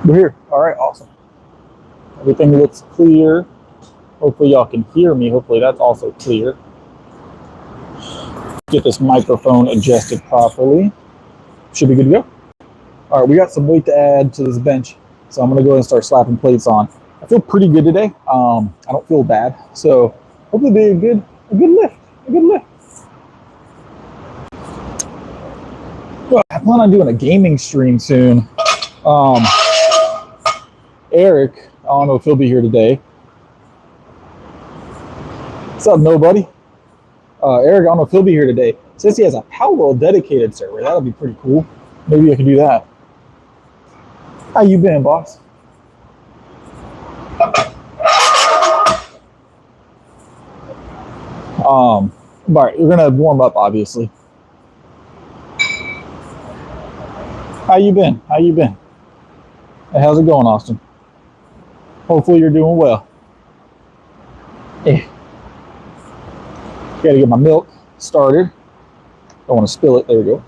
We're here. All right, awesome. Everything looks clear. Hopefully y'all can hear me. Hopefully that's also clear. Get this microphone adjusted properly. Should be good to go. All right, we got some weight to add to this bench, so I'm gonna go ahead and start slapping plates on. I feel pretty good today. I don't feel bad, so hopefully be a good lift. A good lift. Well, I plan on doing a gaming stream soon. Eric, I don't know if he'll be here today. What's up, nobody? Eric, I don't know if he'll be here today. Since he has a Palworld dedicated server, that'll be pretty cool. Maybe I can do that. How you been, boss? All right, we're gonna warm up, obviously. How you been? How you been? Hey, how's it going, Austin? Hopefully you're doing well. Hey. Gotta get my milk started. Don't want to spill it. There we go.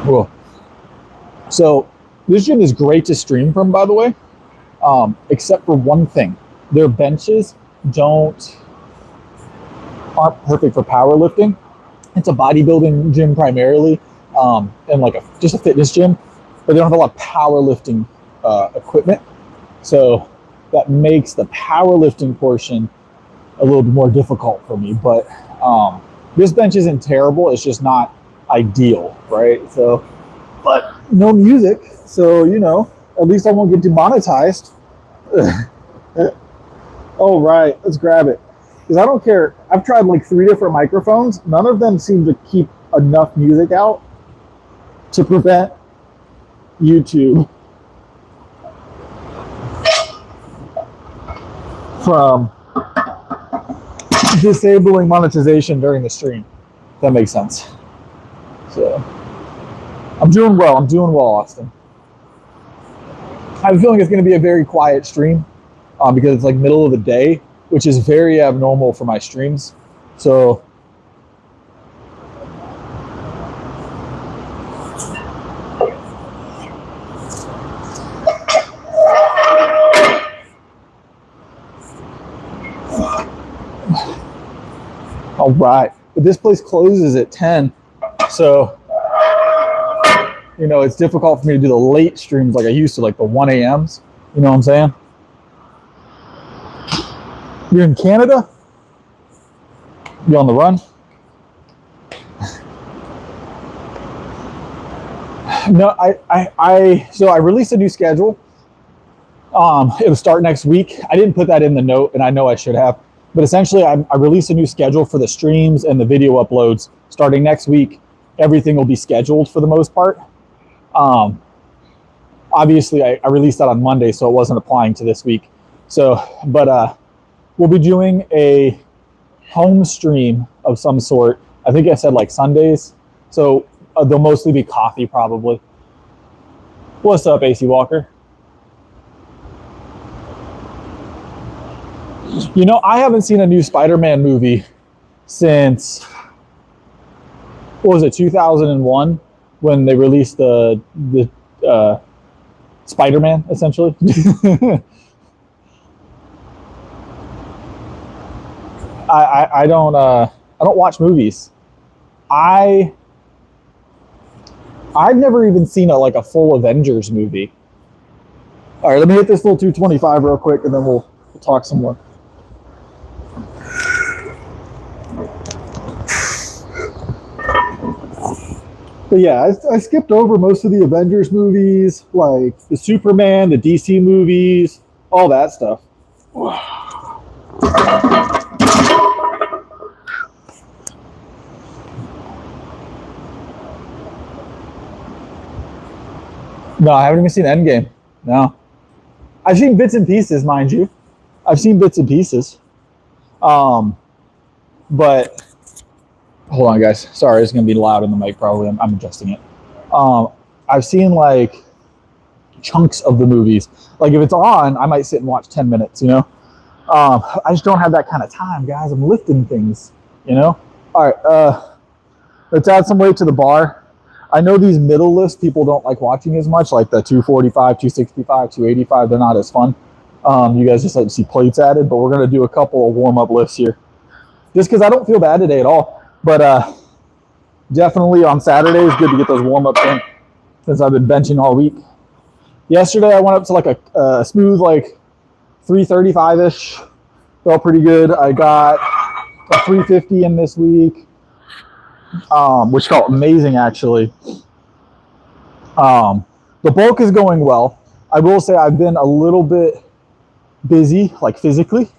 Cool. So this gym is great to stream from, by the way, except for one thing. Their benches aren't perfect for powerlifting. It's a bodybuilding gym primarily, and like just a fitness gym, but they don't have a lot of powerlifting equipment. So that makes the powerlifting portion a little bit more difficult for me. But this bench isn't terrible. It's just not ideal, right? So, but no music, so you know, at least I won't get demonetized. Oh, right, let's grab it. Because I don't care. I've tried like 3 different microphones. None of them seem to keep enough music out to prevent YouTube from disabling monetization during the stream. If that makes sense. So, I'm doing well. Austin. I have a feeling it's going to be a very quiet stream because it's like middle of the day, which is very abnormal for my streams. So, all right. But this place closes at 10. So, you know, it's difficult for me to do the late streams like I used to, like the 1 a.m.s. You know what I'm saying? You're in Canada? You on the run? No, so I released a new schedule. It'll start next week. I didn't put that in the note, and I know I should have. But essentially, I released a new schedule for the streams and the video uploads starting next week. Everything will be scheduled for the most part. Obviously, I released that on Monday, so it wasn't applying to this week. So, but we'll be doing a home stream of some sort. I think I said like Sundays. So they'll mostly be coffee, probably. What's up, AC Walker? You know, I haven't seen a new Spider-Man movie since, what was it, 2001, when they released the Spider-Man, essentially. I don't watch movies. I've never even seen a full Avengers movie. All right, let me hit this full 225 real quick, and then we'll talk some more. But yeah, I skipped over most of the Avengers movies, like the Superman, the DC movies, all that stuff. No, I haven't even seen Endgame. No. I've seen bits and pieces, mind you. I've seen bits and pieces. But hold on, guys. Sorry, it's going to be loud in the mic probably. I'm adjusting it. I've seen like chunks of the movies. Like if it's on, I might sit and watch 10 minutes, you know? I just don't have that kind of time, guys. I'm lifting things, you know? All right, let's add some weight to the bar. I know these middle lifts people don't like watching as much, like the 245, 265, 285. They're not as fun. You guys just like to see plates added, but we're going to do a couple of warm-up lifts here. Just because I don't feel bad today at all. But definitely on Saturday is good to get those warm-ups in since I've been benching all week. Yesterday I went up to like a smooth like 335-ish. Felt pretty good. I got a 350 in this week, which felt amazing actually. The bulk is going well. I will say I've been a little bit busy, like physically,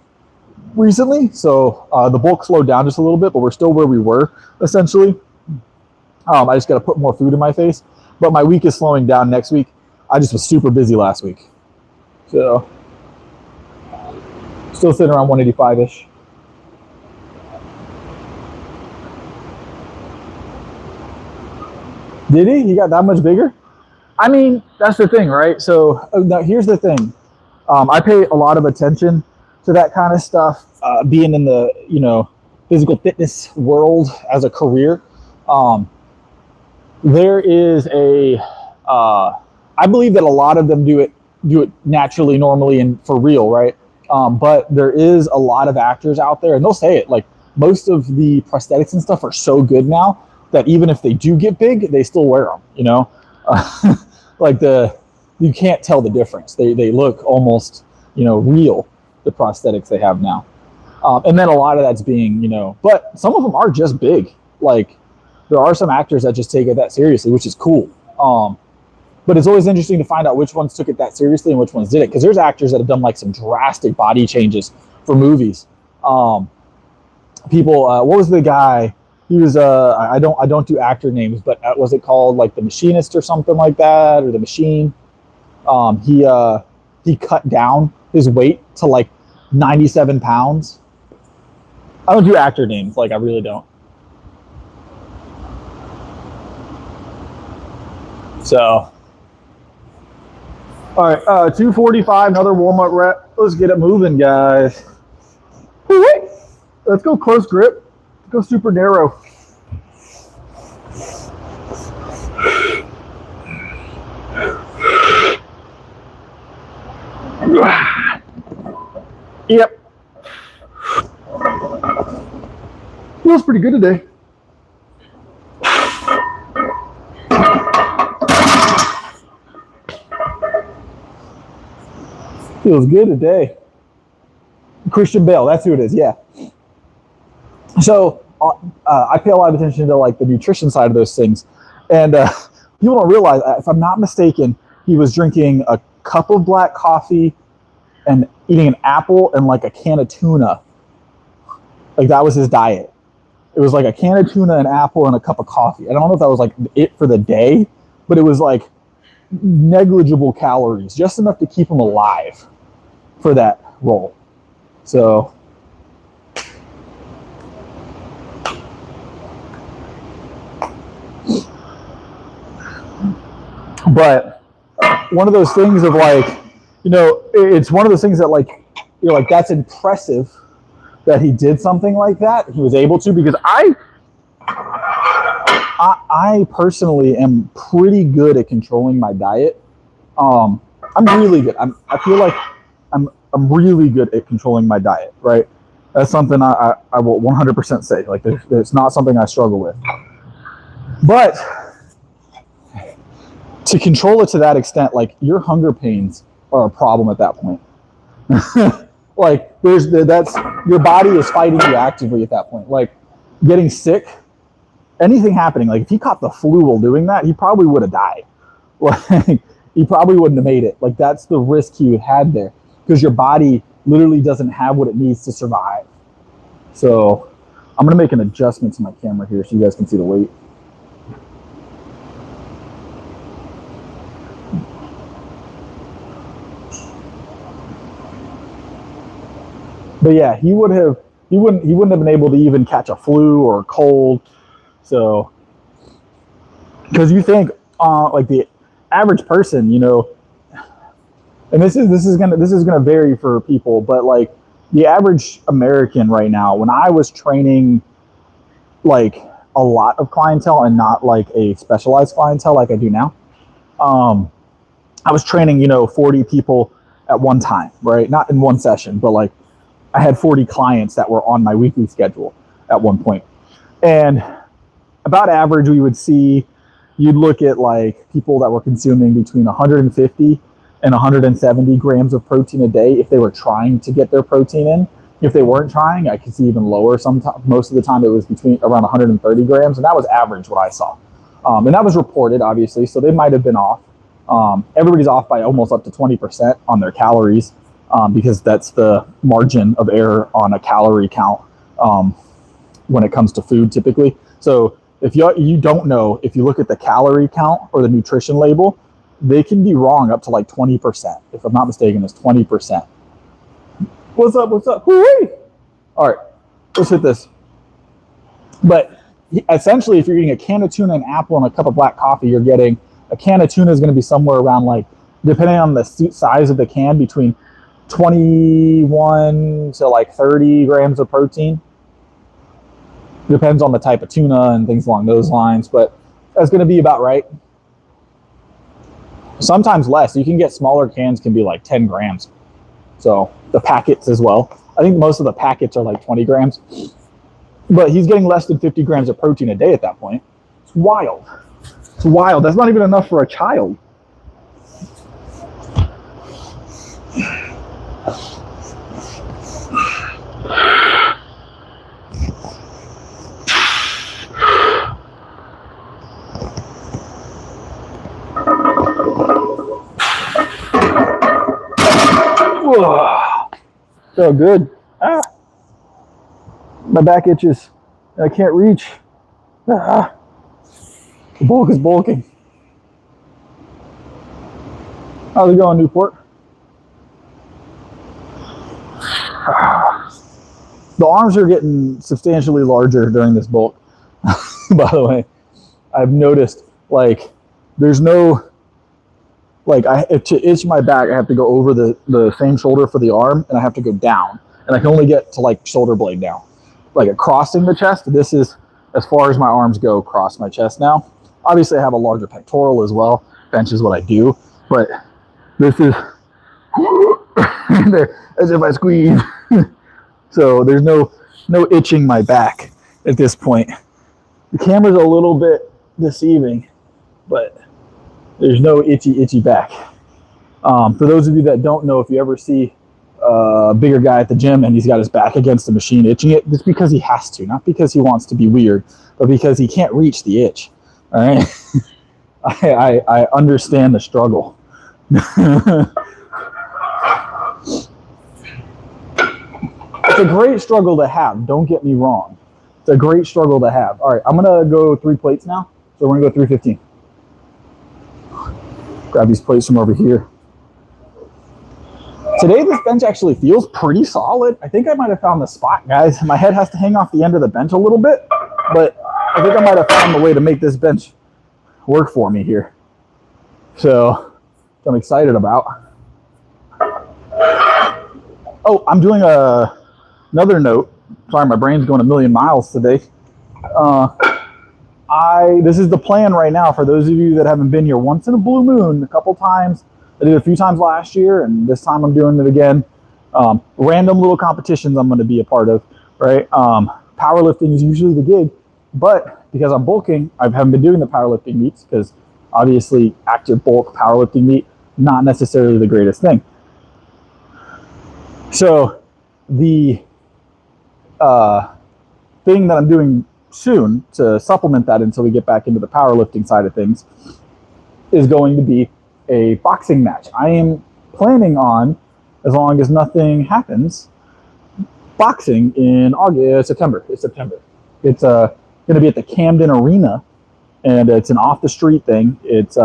recently. So the bulk slowed down just a little bit, but we're still where we were essentially. I just got to put more food in my face. But my week is slowing down next week. I just was super busy last week. So still sitting around 185-ish. Did he? He got that much bigger? I mean, that's the thing, right? So now here's the thing. I pay a lot of attention to that kind of stuff. Being in the, physical fitness world as a career, there is I believe that a lot of them do it naturally, normally, and for real, right? But there is a lot of actors out there, and they'll say it, like most of the prosthetics and stuff are so good now that even if they do get big, they still wear them, like you can't tell the difference. They look almost, real, the prosthetics they have now. And then a lot of that's being, but some of them are just big. Like there are some actors that just take it that seriously, which is cool. But it's always interesting to find out which ones took it that seriously and which ones didn't. Because there's actors that have done like some drastic body changes for movies. People, what was the guy? He was I don't do actor names, but was it called like The Machinist or something like that, or The Machine? He cut down his weight to like 97 pounds. I don't do actor names, like I really don't. So, all right, 245, another warm-up rep. Let's get it moving, guys. Let's go close grip. Let's go super narrow. Yep. Feels pretty good today. Feels good today. Christian Bale, that's who it is, yeah. So I pay a lot of attention to like the nutrition side of those things. And people don't realize, if I'm not mistaken, he was drinking a cup of black coffee and eating an apple and like a can of tuna. Like that was his diet. It was like a can of tuna, an apple, and a cup of coffee. I don't know if that was like it for the day, but it was like negligible calories, just enough to keep him alive for that role. So but one of those things of like, it's one of those things that like, you're like, that's impressive that he did something like that. He was able to, because I personally am pretty good at controlling my diet. I'm really good. I feel like I'm really good at controlling my diet, right? That's something I will 100% say. Like there's not something I struggle with. But to control it to that extent, like your hunger pains are a problem at that point. Like that's your body is fighting you actively at that point. Like getting sick, anything happening. Like if he caught the flu while doing that, he probably would have died. Like he probably wouldn't have made it. Like that's the risk he had there, because your body literally doesn't have what it needs to survive. So I'm gonna make an adjustment to my camera here so you guys can see the weight. But yeah, he wouldn't have been able to even catch a flu or a cold. So, because you think like the average person, and this is gonna vary for people, but like the average American right now, when I was training like a lot of clientele and not like a specialized clientele like I do now. I was training, 40 people at one time, right? Not in one session, but like I had 40 clients that were on my weekly schedule at one point. And about average, you'd look at like people that were consuming between 150 and 170 grams of protein a day if they were trying to get their protein in. If they weren't trying, I could see even lower. Most of the time it was between around 130 grams, and that was average what I saw. And that was reported, obviously, so they might have been off. Everybody's off by almost up to 20% on their calories, because that's the margin of error on a calorie count when it comes to food typically. So if you don't know, if you look at the calorie count or the nutrition label, they can be wrong up to like 20%. If I'm not mistaken, it's 20%. What's up? Woo-wee! All right, let's hit this. But essentially, if you're eating a can of tuna, an apple, and a cup of black coffee, you're getting a can of tuna is going to be somewhere around, like, depending on the size of the can, between 21 to like 30 grams of protein. Depends on the type of tuna and things along those lines, but that's going to be about right. Sometimes less. You can get smaller cans, can be like 10 grams. So the packets as well. I think most of the packets are like 20 grams. But he's getting less than 50 grams of protein a day at that point. It's wild. It's wild. That's not even enough for a child. So good. My back itches. I can't reach. The bulk is bulking. How's it going, Newport? The arms are getting substantially larger during this bulk. By the way, I've noticed, like, there's no, like, to itch my back, I have to go over the same shoulder for the arm, and I have to go down. And I can only get to, like, shoulder blade down. Like, crossing the chest, this is as far as my arms go across my chest now. Obviously, I have a larger pectoral as well. Bench is what I do. But this is, as if I squeeze. So there's no itching my back at this point. The camera's a little bit deceiving, but there's no itchy back. For those of you that don't know, if you ever see a bigger guy at the gym and he's got his back against the machine itching it, it's because he has to, not because he wants to be weird, but because he can't reach the itch. All right. I understand the struggle. It's a great struggle to have. Don't get me wrong. It's a great struggle to have. All right, I'm going to go 3 plates now. So we're going to go 315. Grab these plates from over here. Today, this bench actually feels pretty solid. I think I might have found the spot, guys. My head has to hang off the end of the bench a little bit, but I think I might have found the way to make this bench work for me here. So, I'm excited about. Oh, I'm doing another note. Sorry, my brain's going a million miles today. This is the plan right now for those of you that haven't been here. Once in a blue moon, a couple times. I did it a few times last year, and this time I'm doing it again. Random little competitions I'm going to be a part of, right? Powerlifting is usually the gig, but because I'm bulking, I haven't been doing the powerlifting meets because obviously active bulk powerlifting meet, not necessarily the greatest thing. So the thing that I'm doing soon to supplement that until we get back into the powerlifting side of things is going to be a boxing match. I am planning on, as long as nothing happens, boxing in September. It's September. It's going to be at the Camden Arena, and it's an off-the-street thing. It's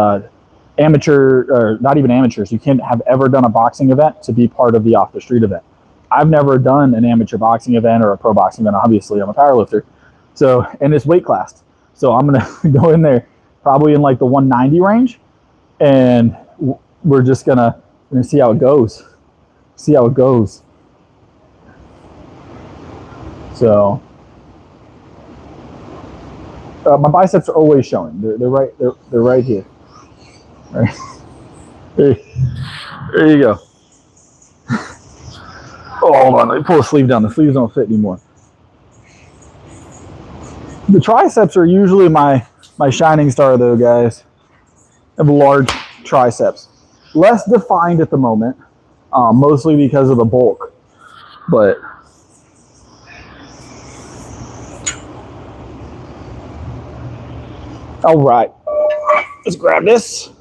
amateur, or not even amateurs. You can't have ever done a boxing event to be part of the off-the-street event. I've never done an amateur boxing event or a pro boxing event. Obviously, I'm a powerlifter. So, and it's weight classed. So I'm going to go in there probably in like the 190 range, and we're going to see how it goes. See how it goes. So My biceps are always showing. They're right. They're right here. Right. There you go. Oh, hold on. Let me pull the sleeve down. The sleeves don't fit anymore. The triceps are usually my shining star, though, guys. I have large triceps. Less defined at the moment, mostly because of the bulk. But all right, let's grab this.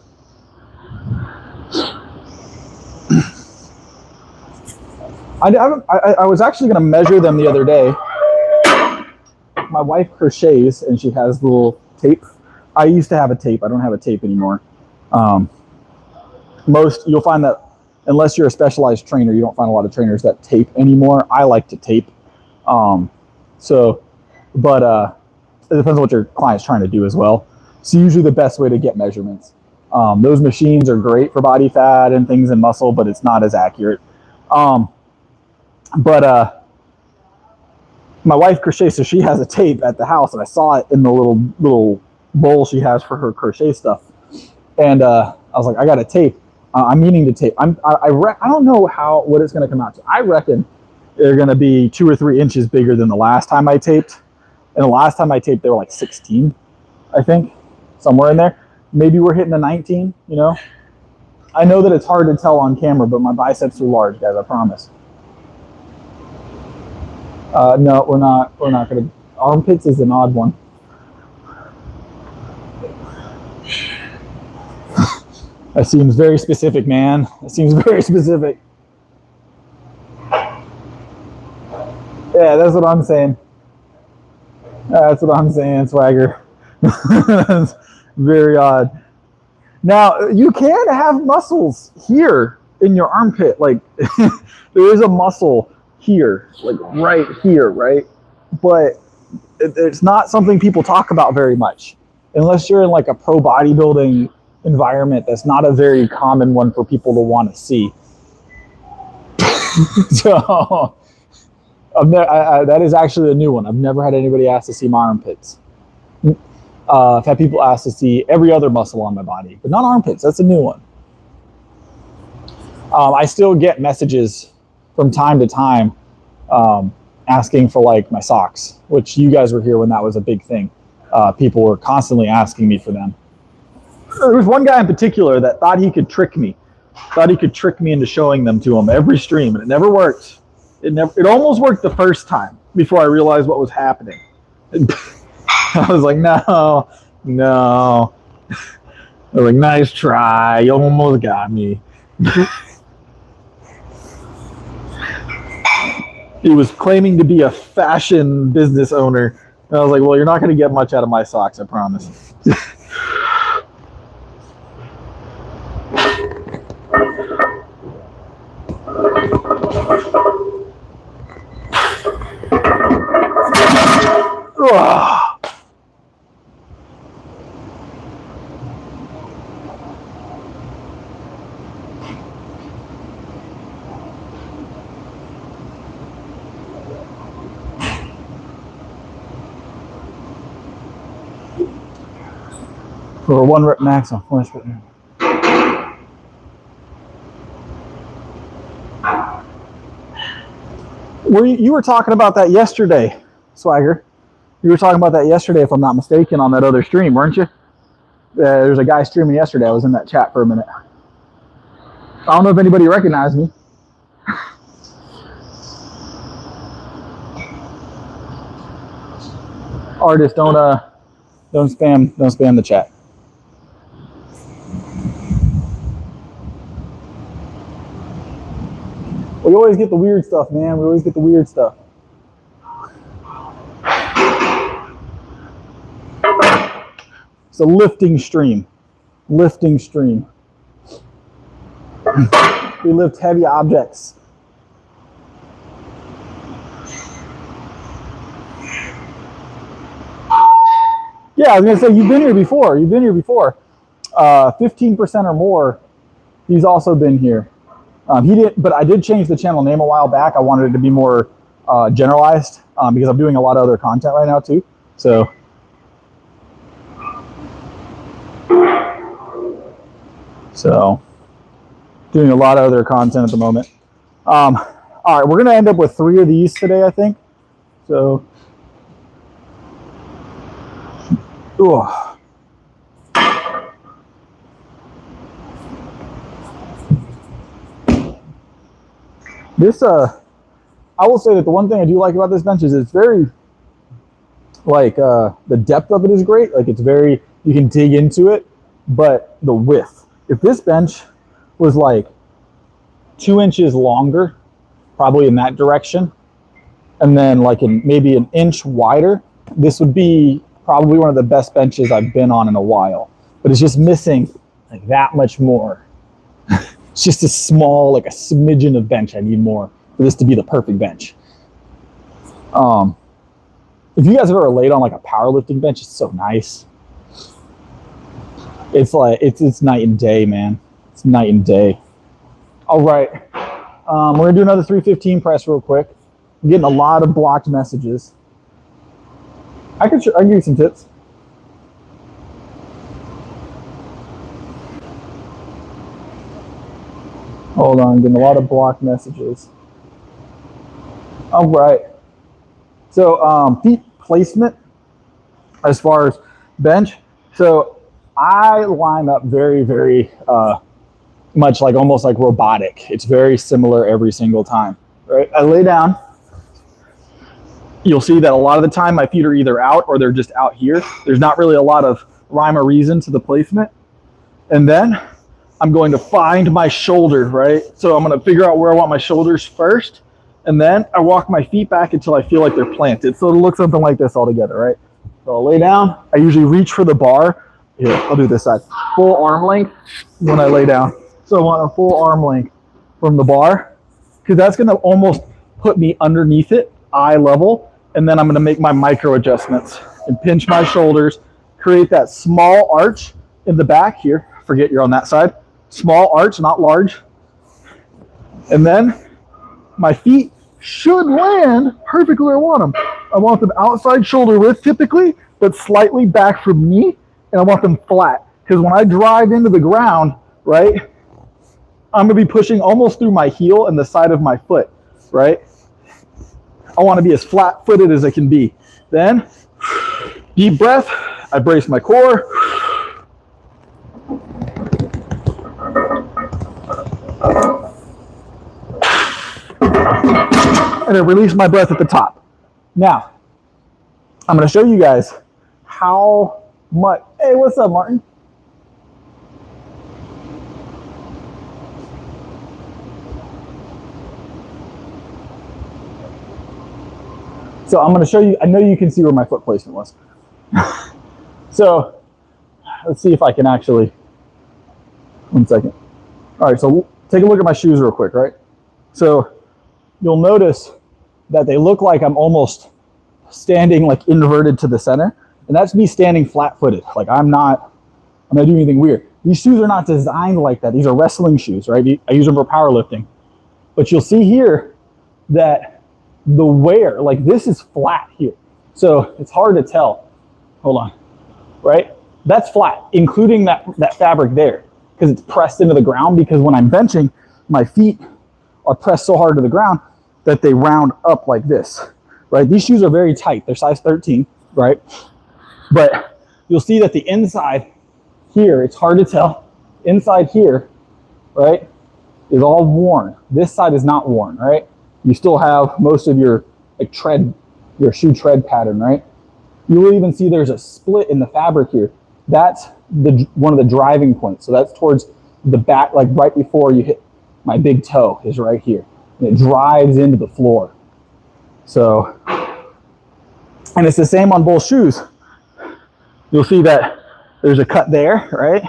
I was actually going to measure them the other day. My wife crochets, and she has the little tape. I used to have a tape. I don't have a tape anymore. You'll find that unless you're a specialized trainer, you don't find a lot of trainers that tape anymore. I like to tape. But it depends on what your client's trying to do as well. It's usually the best way to get measurements. Those machines are great for body fat and things and muscle, but it's not as accurate. My wife crochets, so she has a tape at the house, and I saw it in the little bowl she has for her crochet stuff. And I was like, I got a tape. I'm meaning to tape. I don't know what it's going to come out to. I reckon they're going to be 2 or 3 inches bigger than the last time I taped. And the last time I taped, they were like 16, I think, somewhere in there. Maybe we're hitting a 19. You know, I know that it's hard to tell on camera, but my biceps are large, guys. I promise. No, we're not going to. Armpits is an odd one. That seems very specific, man. That seems very specific. Yeah, that's what I'm saying. That's what I'm saying, Swagger. That's very odd. Now, you can have muscles here in your armpit. Like, there is a muscle here, like right here, right? But it's not something people talk about very much. Unless you're in like a pro bodybuilding environment, that's not a very common one for people to want to see. So, that is actually a new one. I've never had anybody ask to see my armpits. I've had people ask to see every other muscle on my body, but not armpits. That's a new one. I still get messages from time to time asking for like my socks, which you guys were here when that was a big thing. People were constantly asking me for them. There was one guy in particular that thought he could trick me into showing them to him every stream, and it never worked. It almost worked the first time before I realized what was happening. I was like, no. I was like, nice try. You almost got me. He was claiming to be a fashion business owner. And I was like, well, you're not going to get much out of my socks, I promise. For a 1 rep max on flesh. You were talking about that yesterday, Swagger. You were talking about that yesterday, if I'm not mistaken, on that other stream, weren't you? There's a guy streaming yesterday. I was in that chat for a minute. I don't know if anybody recognized me. Artists, don't spam the chat. We always get the weird stuff, man. We always get the weird stuff. It's a lifting stream. Lifting stream. We lift heavy objects. Yeah, I was going to say, you've been here before. 15% or more, he's also been here. But I did change the channel name a while back. I wanted it to be more generalized because I'm doing a lot of other content right now too. So So doing a lot of other content at the moment. All right, we're gonna end up with 3 of these today, I think. So, ooh. This, I will say that the one thing I do like about this bench is it's very, like, the depth of it is great. Like, it's very, you can dig into it, but the width. If this bench was like 2 inches longer, probably in that direction, and then like maybe an inch wider, this would be probably one of the best benches I've been on in a while. But it's just missing like that much more. It's just a small, like a smidgen of bench I need more for this to be the perfect bench. If you guys have ever laid on like a powerlifting bench, it's so nice. It's like, it's night and day, man. It's night and day. All right. We're gonna do another 315 press real quick. I'm getting a lot of blocked messages. I can give you some tips. Hold on, getting a lot of blocked messages. All right. So feet placement as far as bench. So I line up very, very much like almost like robotic. It's very similar every single time. Right? I lay down. You'll see that a lot of the time my feet are either out or they're just out here. There's not really a lot of rhyme or reason to the placement. And then I'm going to find my shoulder, right? So I'm going to figure out where I want my shoulders first. And then I walk my feet back until I feel like they're planted. So it'll look something like this all together, right? So I'll lay down. I usually reach for the bar. Here, I'll do this side. Full arm length when I lay down. So I want a full arm length from the bar because that's going to almost put me underneath it, eye level. And then I'm going to make my micro adjustments and pinch my shoulders, create that small arch in the back here. Forget you're on that side. Small arch, not large. And then my feet should land perfectly where I want them. I want them outside shoulder width typically, but slightly back from knee. And I want them flat. Because when I drive into the ground, right, I'm going to be pushing almost through my heel and the side of my foot, right? I want to be as flat-footed as I can be. Then, deep breath. I brace my core. And I release my breath at the top. Now, I'm going to show you guys how much. Hey, what's up, Martin? So I'm going to show you, I know you can see where my foot placement was. So let's see if I can actually, 1 second. All right, so take a look at my shoes real quick, right? So you'll notice that they look like I'm almost standing like inverted to the center. And that's me standing flat-footed. Like I'm not doing anything weird. These shoes are not designed like that. These are wrestling shoes, right? I use them for powerlifting. But you'll see here that the wear, like this is flat here. So it's hard to tell. Hold on, right? That's flat, including that fabric there, because it's pressed into the ground, because when I'm benching, my feet are pressed so hard to the ground that they round up like this, right? These shoes are very tight. They're size 13, right? But you'll see that the inside here, it's hard to tell. Inside here, right, is all worn. This side is not worn, right? You still have most of your like tread, your shoe tread pattern, right? You will even see there's a split in the fabric here. That's one of the driving points. So that's towards the back, like right before you hit my big toe is right here. And it drives into the floor. So, and it's the same on both shoes. You'll see that there's a cut there, right?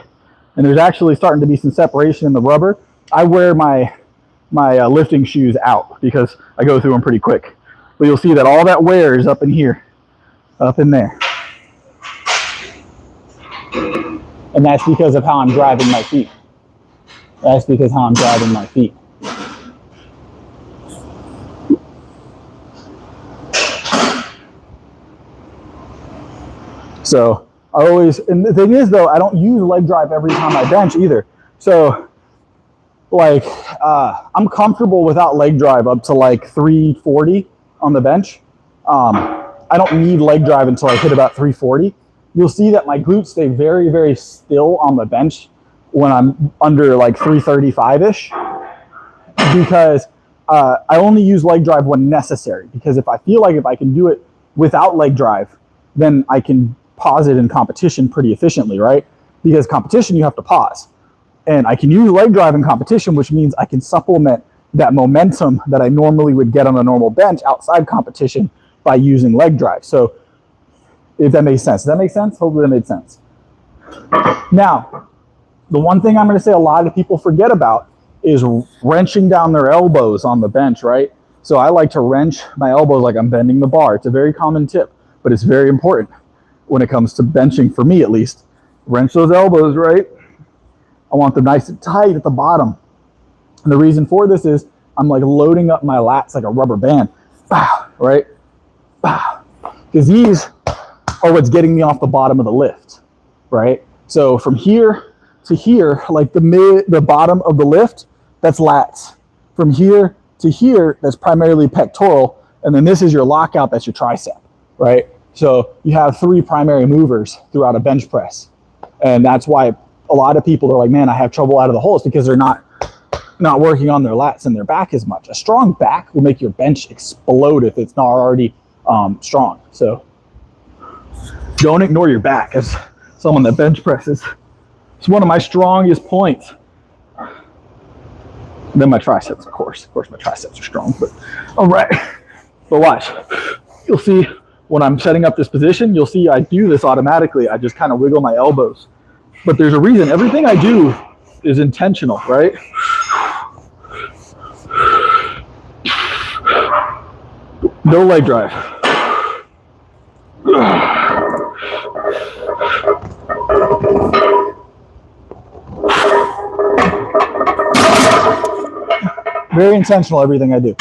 And there's actually starting to be some separation in the rubber. I wear my lifting shoes out because I go through them pretty quick. But you'll see that all that wear is up in here, up in there. And that's because of how I'm driving my feet. That's because how I'm driving my feet. So I always, and the thing is though, I don't use leg drive every time I bench either. So like I'm comfortable without leg drive up to like 340 on the bench. I don't need leg drive until I hit about 340. You'll see that my glutes stay very, very still on the bench when I'm under like 335-ish, because I only use leg drive when necessary, because if I feel like if I can do it without leg drive, then I can pause it in competition pretty efficiently, right? Because competition, you have to pause. And I can use leg drive in competition, which means I can supplement that momentum that I normally would get on a normal bench outside competition by using leg drive. So if that makes sense. Does that make sense? Hopefully that made sense. Now, the one thing I'm going to say a lot of people forget about is wrenching down their elbows on the bench, right? So I like to wrench my elbows like I'm bending the bar. It's a very common tip, but it's very important when it comes to benching, for me at least. Wrench those elbows, right? I want them nice and tight at the bottom. And the reason for this is I'm like loading up my lats like a rubber band, right? Because these are what's getting me off the bottom of the lift, right? So from here to here, like the bottom of the lift, that's lats. From here to here, that's primarily pectoral. And then this is your lockout, that's your tricep, right? So you have 3 primary movers throughout a bench press. And that's why a lot of people are like, man, I have trouble out of the holes, because they're not working on their lats and their back as much. A strong back will make your bench explode if it's not already strong. So don't ignore your back as someone that bench presses. It's one of my strongest points. And then my triceps, of course. Of course, my triceps are strong, but all right. But watch. You'll see when I'm setting up this position, you'll see I do this automatically. I just kind of wiggle my elbows. But there's a reason. Everything I do is intentional, right? No leg drive. Very intentional, everything I do.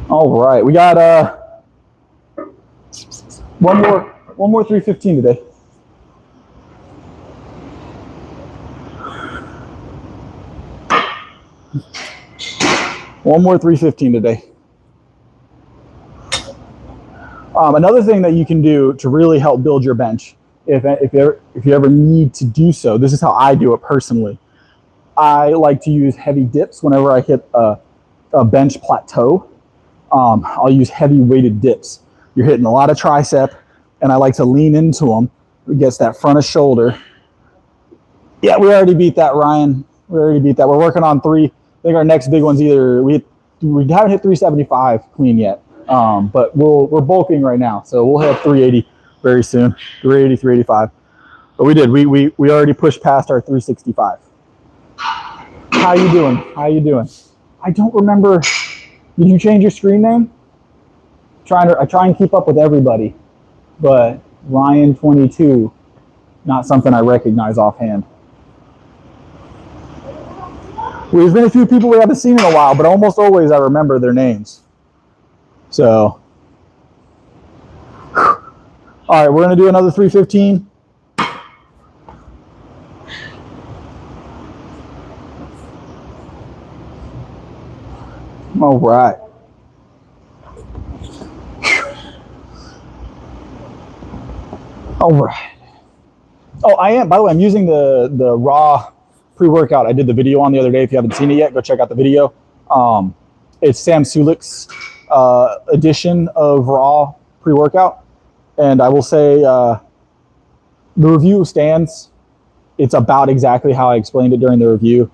All right, we got one more 315 today. One more 315 today. Another thing that you can do to really help build your bench, if you ever need to do so, this is how I do it personally. I like to use heavy dips whenever I hit a bench plateau. I'll use heavy weighted dips. You're hitting a lot of tricep, and I like to lean into them. It gets that front of shoulder. Yeah, we already beat that, Ryan. We already beat that. We're working on 3. I think our next big one's either we haven't hit 375 clean yet, but we're bulking right now, so we'll have 380 very soon. 380, 385. But we did. We already pushed past our 365. How you doing? How you doing? I don't remember. Did you change your screen name? I try and keep up with everybody, but Ryan22, not something I recognize offhand. There's been a few people we haven't seen in a while, but almost always I remember their names. So, all right, we're gonna do another 315. All right. All right. Oh, I am. By the way, I'm using the raw pre-workout I did the video on the other day. If you haven't seen it yet, go check out the video. It's Sam Sulik's edition of raw pre-workout, and I will say the review stands. It's about exactly how I explained it during the review.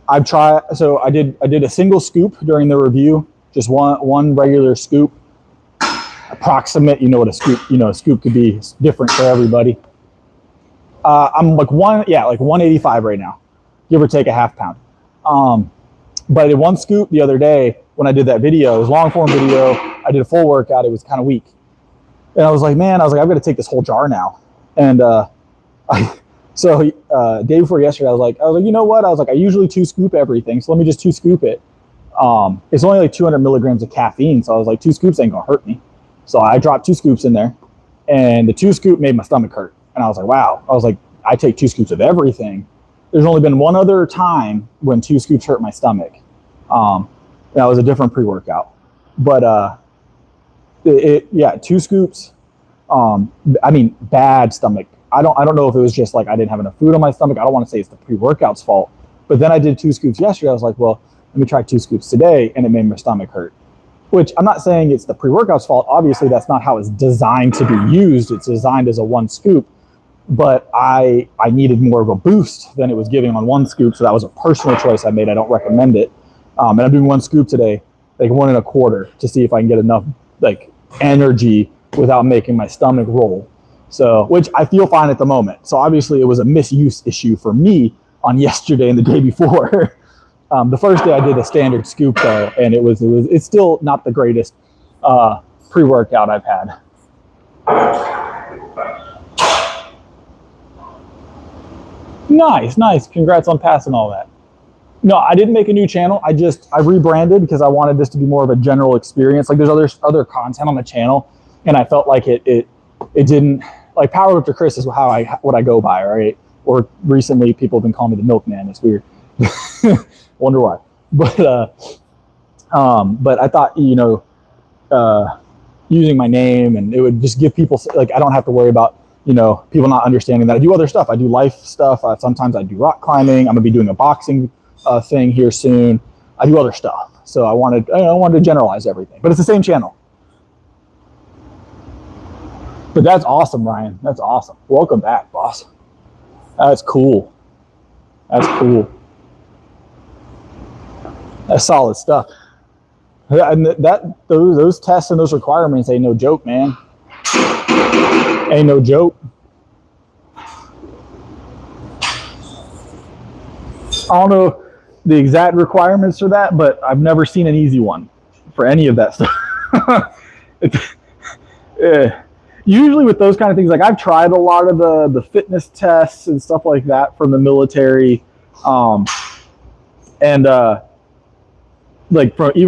I did a single scoop during the review, just one regular scoop. Approximate, you know what a scoop could be. It's different for everybody. I'm like 185 right now, give or take a half pound. But I did one scoop the other day when I did that video. It was a long form video. I did a full workout. It was kind of weak. And I was like, I've got to take this whole jar now. And day before yesterday, I was like, you know what? I was like, I usually 2 scoop everything. So let me just 2 scoop it. It's only like 200 milligrams of caffeine. So I was like, 2 scoops ain't gonna hurt me. So I dropped 2 scoops in there, and the 2 scoop made my stomach hurt. And I was like, wow. I was like, I take 2 scoops of everything. There's only been one other time when 2 scoops hurt my stomach. That was a different pre-workout. But 2 scoops. I mean, bad stomach. I don't know if it was just like I didn't have enough food on my stomach. I don't want to say it's the pre-workout's fault. But then I did 2 scoops yesterday. I was like, well, let me try 2 scoops today, and it made my stomach hurt. Which I'm not saying it's the pre-workout's fault. Obviously, that's not how it's designed to be used. It's designed as a 1 scoop. But I needed more of a boost than it was giving on 1 scoop. So that was a personal choice I made. I don't recommend it. And I'm doing 1 scoop today, like 1 1/4, to see if I can get enough like energy without making my stomach roll. So, which I feel fine at the moment. So obviously it was a misuse issue for me on yesterday and the day before. The first day I did a standard scoop though, and it's still not the greatest pre-workout I've had. Nice. Congrats on passing all that. No, I didn't make a new channel. I rebranded because I wanted this to be more of a general experience. Like there's other content on the channel, and I felt like it didn't, like Powerlifter Chris is what I go by, right? Or recently people have been calling me the Milkman. It's weird. Wonder why. But I thought, using my name, and it would just give people, like, I don't have to worry about, people not understanding that I do other stuff. I do life stuff. Sometimes I do rock climbing. I'm gonna be doing a boxing thing here soon. I do other stuff. So I wanted to generalize everything, but it's the same channel. But that's awesome, Ryan. That's awesome. Welcome back, boss. That's cool. That's solid stuff. And those tests and those requirements ain't no joke, man. Ain't no joke. I don't know the exact requirements for that, but I've never seen an easy one for any of that stuff. Usually with those kind of things, like I've tried a lot of the fitness tests and stuff like that from the military, even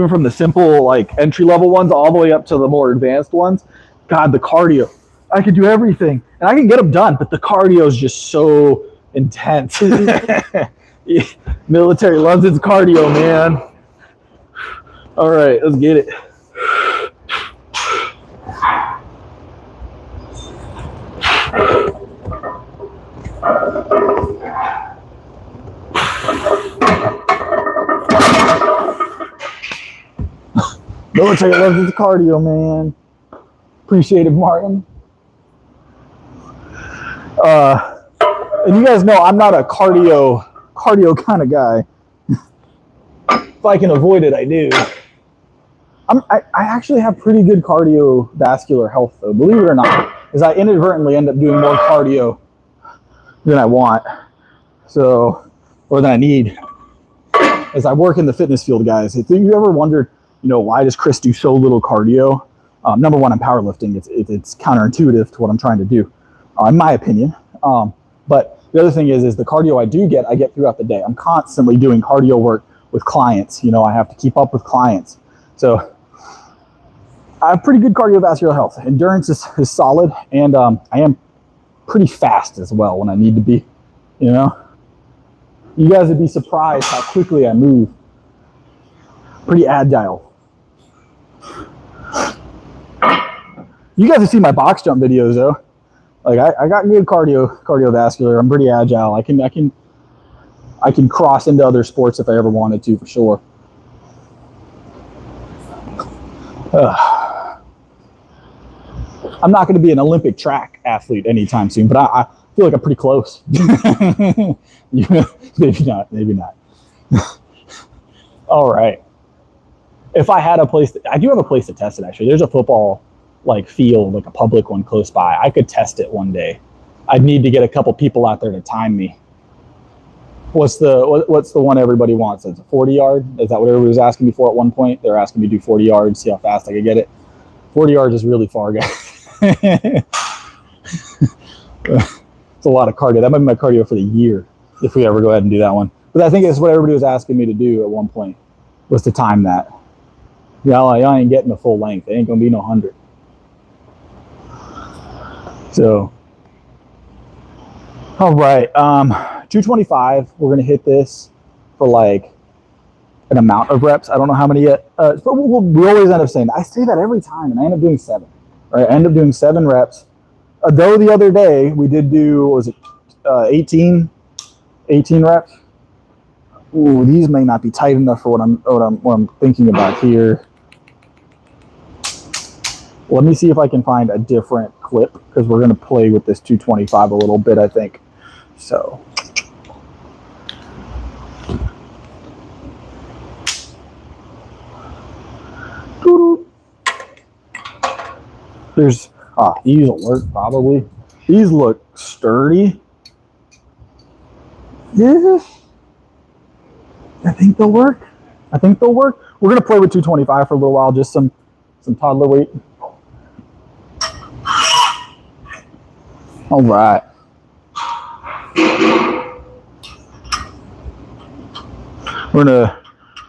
from the simple like entry level ones all the way up to the more advanced ones. God, the cardio, I can do everything and I can get them done, but the cardio is just so intense. Military loves its cardio, man. All right, let's get it. Military loves its cardio, man. Appreciate it, Martin. And you guys know I'm not a cardio kind of guy. If I can avoid it, I do. I actually have pretty good cardiovascular health, though, believe it or not, because I inadvertently end up doing more cardio than I want, or than I need. As I work in the fitness field, guys, if you ever wondered, why does Chris do so little cardio? Number one, I'm powerlifting. It's counterintuitive to what I'm trying to do, in my opinion. But the other thing is the cardio I get throughout the day. I'm constantly doing cardio work with clients. I have to keep up with clients. So I have pretty good cardiovascular health. Endurance is solid, and I am pretty fast as well when I need to be. You guys would be surprised how quickly I move. Pretty agile. You guys have seen my box jump videos though. Like I got good cardiovascular. I'm pretty agile. I can cross into other sports if I ever wanted to, for sure. I'm not going to be an Olympic track athlete anytime soon, but I feel like I'm pretty close. Maybe not. All right. If I had I do have a place to test it, actually. There's a football field, like a public one close by. I could test it one day. I'd need to get a couple people out there to time me. What's the one everybody wants? It's a 40 yard? Is that what everybody was asking me for at one point? They were asking me to do 40 yards, see how fast I could get it. 40 yards is really far, guys. It's a lot of cardio. That might be my cardio for the year if we ever go ahead and do that one. But I think it's what everybody was asking me to do at one point. was to time that. Y'all ain't getting the full length. It ain't gonna be no 100. So, all right, 225. We're gonna hit this for like an amount of reps. I don't know how many yet. But we always end up saying that. I say that every time, and I end up doing 7. Right, I end up doing 7 reps. Though the other day we did do, what was it, 18 reps. Ooh, these may not be tight enough for what I'm thinking about here. Let me see if I can find a different clip, because we're going to play with this 225 a little bit, I think. So. There's, these will work probably. These look sturdy. Yeah. I think they'll work. We're going to play with 225 for a little while, just some toddler weight. All right. We're going to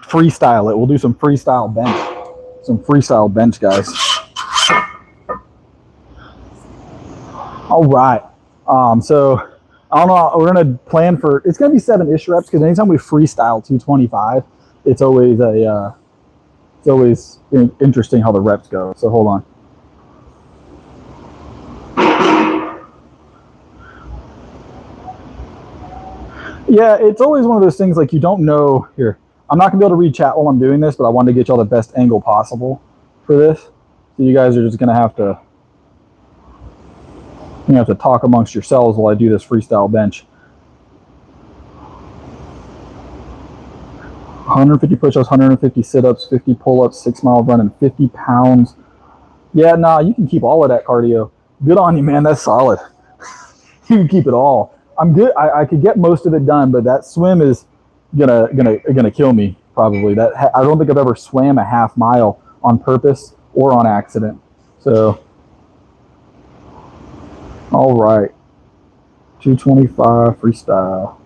freestyle it. We'll do some freestyle bench. Some freestyle bench, guys. All right. So I don't know. We're going to plan for, it's going to be 7-ish reps, because anytime we freestyle 225, it's always interesting how the reps go. So hold on. Yeah, it's always one of those things, like, you don't know. Here, I'm not gonna be able to read chat while I'm doing this, but I wanted to get y'all the best angle possible for this. So you guys are just gonna have to talk amongst yourselves while I do this freestyle bench. 150 push-ups, 150 sit-ups, 50 pull-ups, 6-mile run, and 50 pounds. Yeah, nah, you can keep all of that cardio. Good on you, man. That's solid. You can keep it all. I'm good. I could get most of it done, but that swim is gonna kill me probably. That I don't think I've ever swam a half mile on purpose or on accident. So, all right, 225 freestyle.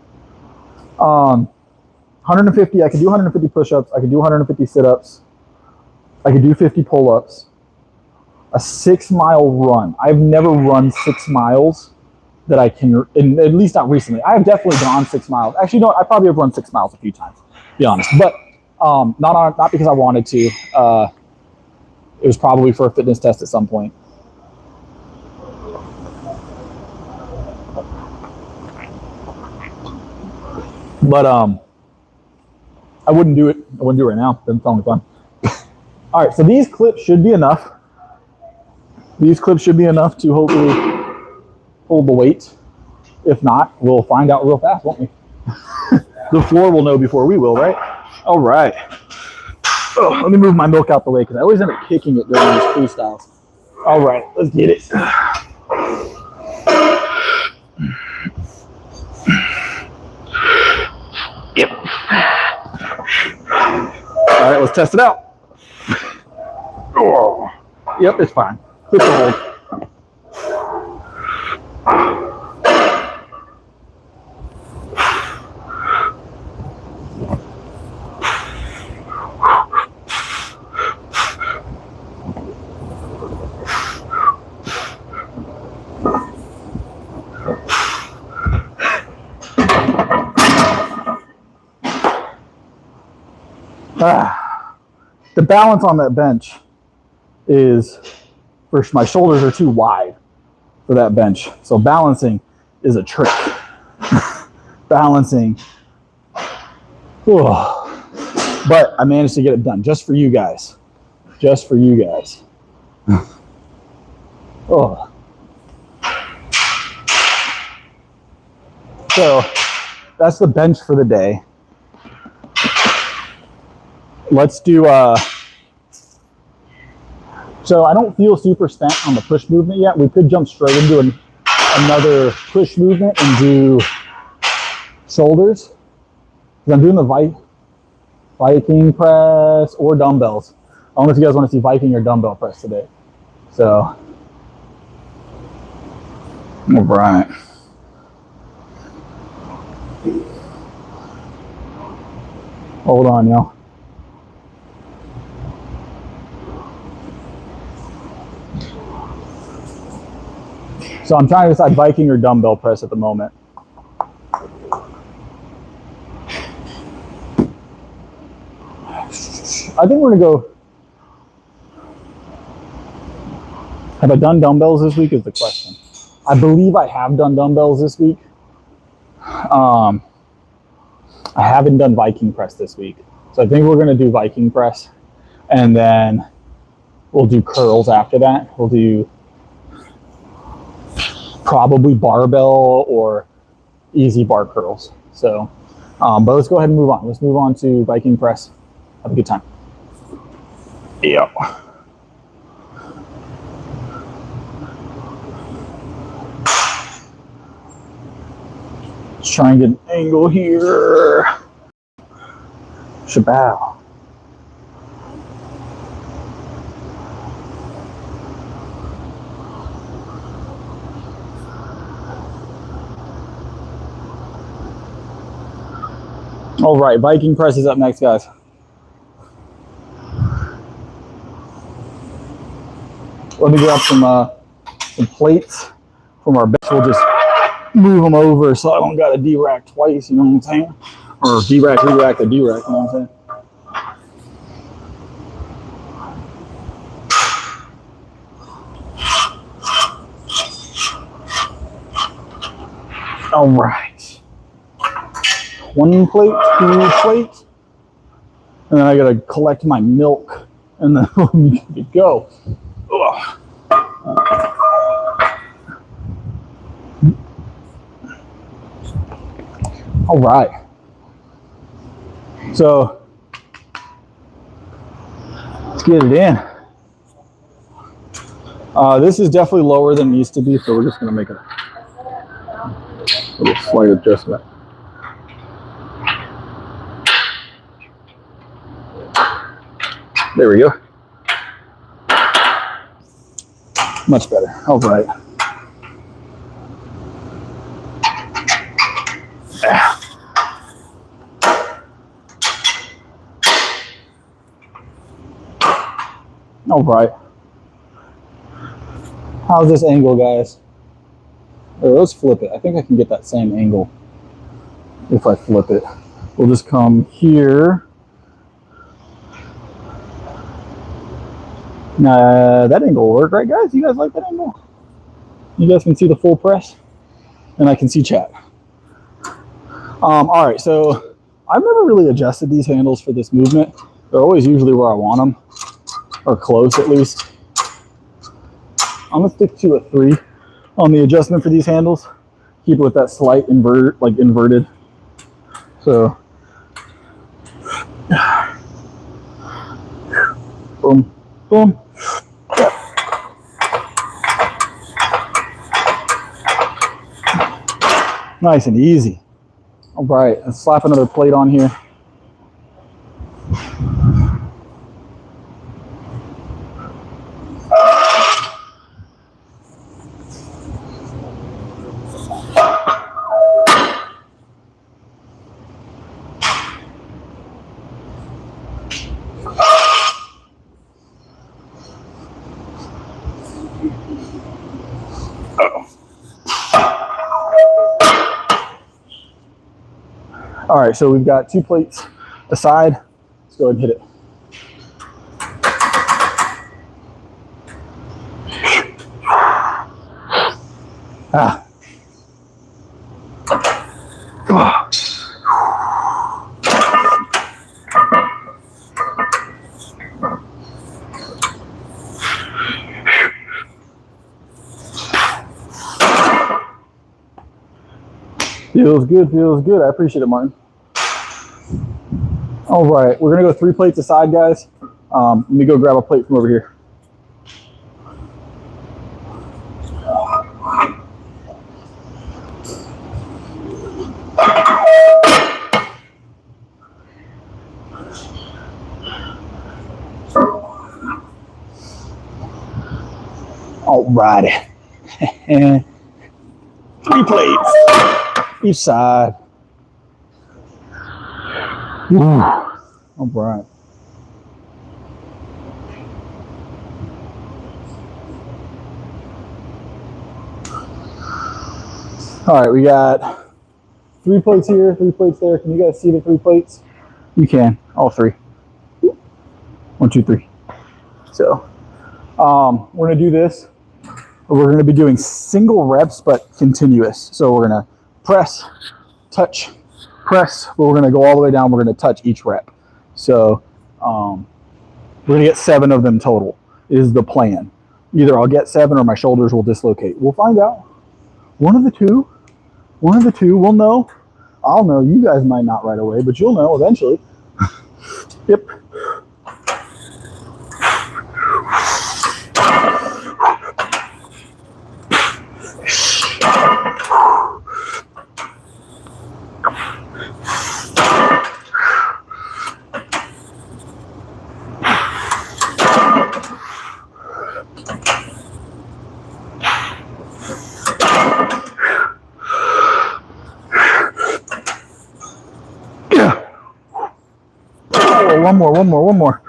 150. I could do 150 push-ups. I could do 150 sit-ups. I could do 50 pull-ups. A 6-mile run. I've never run 6 miles. That I can, at least not recently. I have definitely gone 6 miles. Actually, no, I probably have run 6 miles a few times, to be honest. But not because I wanted to. It was probably for a fitness test at some point. But I wouldn't do it. I wouldn't do it right now. Doesn't sound like fun. All right, so these clips should be enough. These clips should be enough to hopefully hold the weight. If not, we'll find out real fast, won't we? The floor will know before we will, right? All right. Oh, let me move my milk out the way, because I always end up kicking it during these freestyles. All right, let's get it. Yep. All right, let's test it out. Oh. Yep, it's fine. Clip the hold. The balance on that bench is, first, my shoulders are too wide for that bench. So balancing is a trick. Balancing. Oh. But I managed to get it done just for you guys. Just for you guys. Oh. So that's the bench for the day. Let's do, so I don't feel super spent on the push movement yet. We could jump straight into another push movement and do shoulders. I'm doing the Viking press or dumbbells. I don't know if you guys want to see Viking or dumbbell press today. So, all right. Hold on, y'all. So I'm trying to decide Viking or dumbbell press at the moment. I think we're gonna go. Have I done dumbbells this week is the question. I believe I have done dumbbells this week. I haven't done Viking press this week. So I think we're gonna do Viking press and then we'll do curls after that. We'll do probably barbell or easy bar curls. So, but let's go ahead and move on. Let's move on to Viking press. Have a good time. Yeah. Let's try and get an angle here. Shabow. All right, Viking press is up next, guys. Let me grab some plates from our bench. We'll just move them over so I don't got to D-rack twice, you know what I'm saying? Or D-rack, re-rack, or D-rack, you know what I'm saying? All right. 1 plate, 2 plates. And then I got to collect my milk and then we can go. Ugh. All right. So let's get it in. This is definitely lower than it used to be, so we're just going to make a little slight adjustment. There we go. Much better. All right. All right. How's this angle, guys? Oh, let's flip it. I think I can get that same angle if I flip it. We'll just come here. That angle will work, right, guys? You guys like that angle? You guys can see the full press, and I can see chat. All right, so I've never really adjusted these handles for this movement. They're always usually where I want them, or close at least. I'm gonna stick to a 3 on the adjustment for these handles. Keep it with that slight invert, like inverted. So, boom, boom. Nice and easy. All right, let's slap another plate on here. All right, so we've got 2 plates aside. Let's go ahead and hit it. Ah. Feels good, feels good. I appreciate it, Martin. All right, we're gonna go 3 plates aside, guys. Let me go grab a plate from over here. All righty. 3 plates each side. Ooh. All right. All right, we got 3 plates here, 3 plates there. Can you guys see the 3 plates? You can, all 3. 1, 2, 3. So we're gonna do this. We're gonna be doing single reps, but continuous. So we're gonna press, touch, press, but we're gonna go all the way down. We're gonna touch each rep. So we're gonna get 7 of them total is the plan. Either I'll get 7 or my shoulders will dislocate. We'll find out. One of the two, we'll know. I'll know, you guys might not right away, but you'll know eventually. Yep. One more.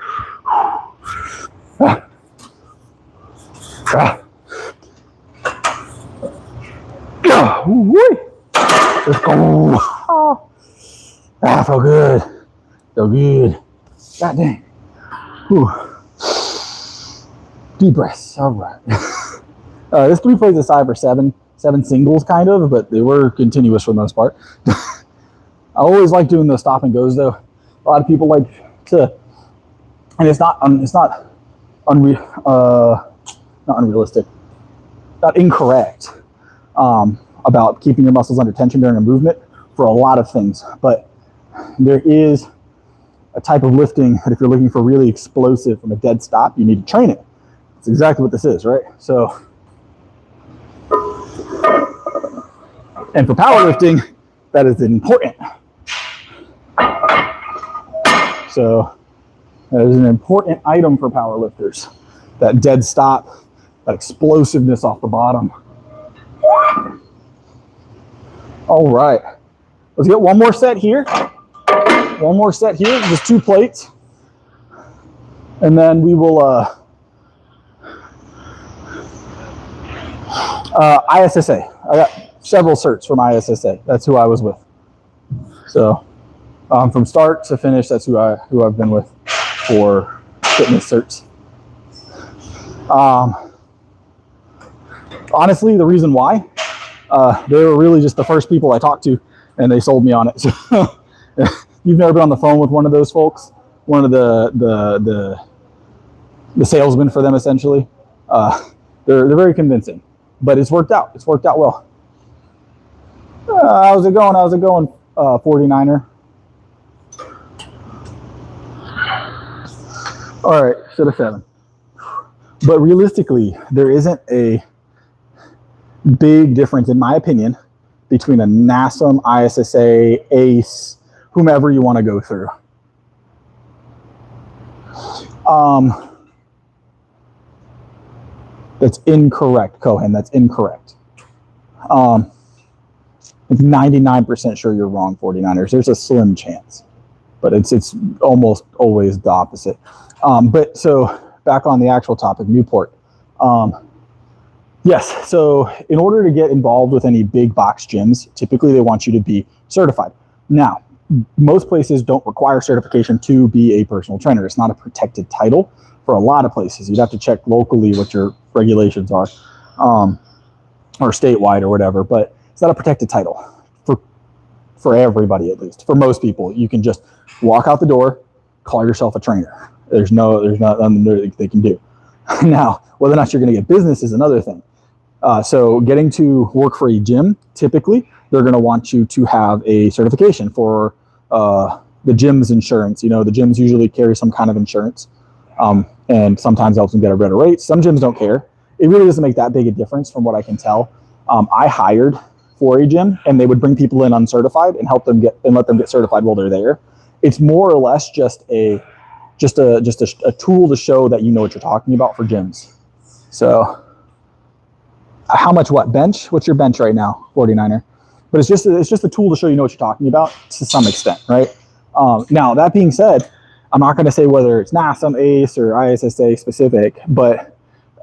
Let's go. Felt good. God dang. Whew. Deep breaths. All right. This 3 plays aside for 7 singles, kind of, but they were continuous for the most part. I always like doing the stop and goes, though. A lot of people like to, and it's not unrealistic, not incorrect about keeping your muscles under tension during a movement for a lot of things. But there is a type of lifting that if you're looking for really explosive from a dead stop, you need to train it. That's exactly what this is, right? So, and for powerlifting, that is important. So that is an important item for powerlifters. That dead stop, that explosiveness off the bottom. All right, let's get one more set here. Just 2 plates. And then we will, ISSA. I got several certs from ISSA. That's who I was with. So from start to finish, that's who I've been with for fitness certs. Honestly, the reason why, they were really just the first people I talked to, and they sold me on it. So you've never been on the phone with one of those folks, one of the salesmen for them, essentially. They're very convincing, but it's worked out. It's worked out well. How's it going, 49er? All right, set of 7. But realistically, there isn't a big difference, in my opinion, between a NASM, ISSA, ACE, whomever you want to go through. That's incorrect, Cohen. That's incorrect. I'm 99% sure you're wrong, 49ers. There's a slim chance, but it's almost always the opposite. But so back on the actual topic, Newport. Yes, so in order to get involved with any big box gyms, typically they want you to be certified. Now, most places don't require certification to be a personal trainer. It's not a protected title for a lot of places. You'd have to check locally what your regulations are, or statewide or whatever, but it's not a protected title for everybody, at least. For most people, you can just walk out the door, call yourself a trainer. There's nothing they can do. Now, whether or not you're going to get business is another thing. So getting to work for a gym, typically, they're going to want you to have a certification for the gym's insurance. You know, the gyms usually carry some kind of insurance, and sometimes helps them get a better rate. Some gyms don't care. It really doesn't make that big a difference from what I can tell. I hired for a gym, and they would bring people in uncertified and help them let them get certified while they're there. It's more or less just a tool to show that you know what you're talking about for gyms. So how much bench? What's your bench right now, 49er? But it's just a tool to show you know what you're talking about to some extent, right? Now, that being said, I'm not going to say whether it's NASM, ACE, or ISSA specific, but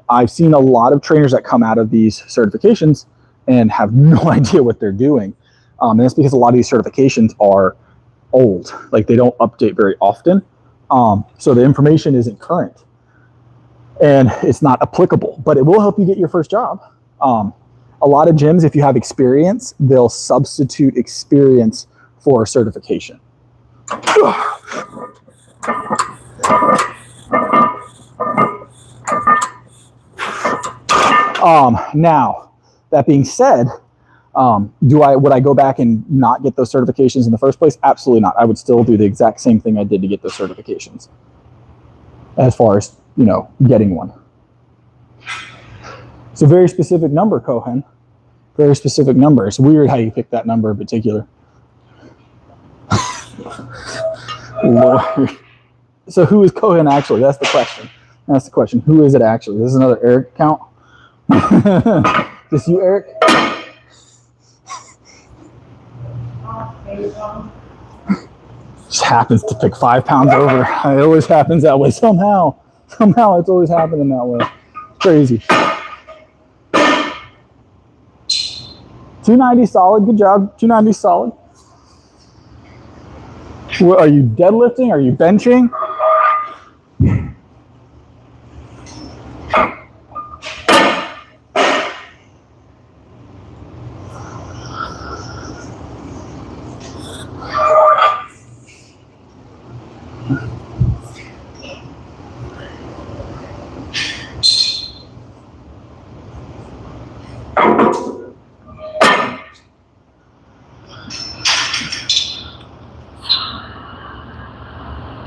I've seen a lot of trainers that come out of these certifications and have no idea what they're doing. And that's because a lot of these certifications are old, like they don't update very often. So the information isn't current and it's not applicable, but it will help you get your first job. A lot of gyms, if you have experience, they'll substitute experience for a certification. Now, that being said, would I go back and not get those certifications in the first place? Absolutely not. I would still do the exact same thing I did to get those certifications, as far as, you know, getting one. It's a very specific number, Cohen. Very specific number. It's weird how you picked that number in particular. Lord. So who is Cohen actually? That's the question. That's the question. Who is it actually? This is another Eric account. Is this you, Eric? Just happens to pick 5 pounds over. It always happens that way. Somehow it's always happening that way. Crazy. 290 solid. Good job. 290 solid. What, are you deadlifting? Are you benching?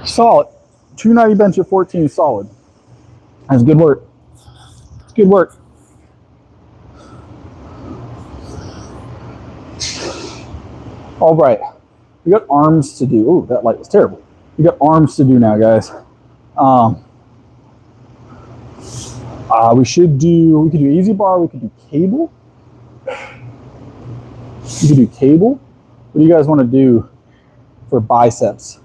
Solid. 290 bench at 14 solid. That's good work. Good work. All right. We got arms to do. Ooh, that light was terrible. We got arms to do now, guys. We could do easy bar. We could do cable. We could do cable. What do you guys want to do for biceps?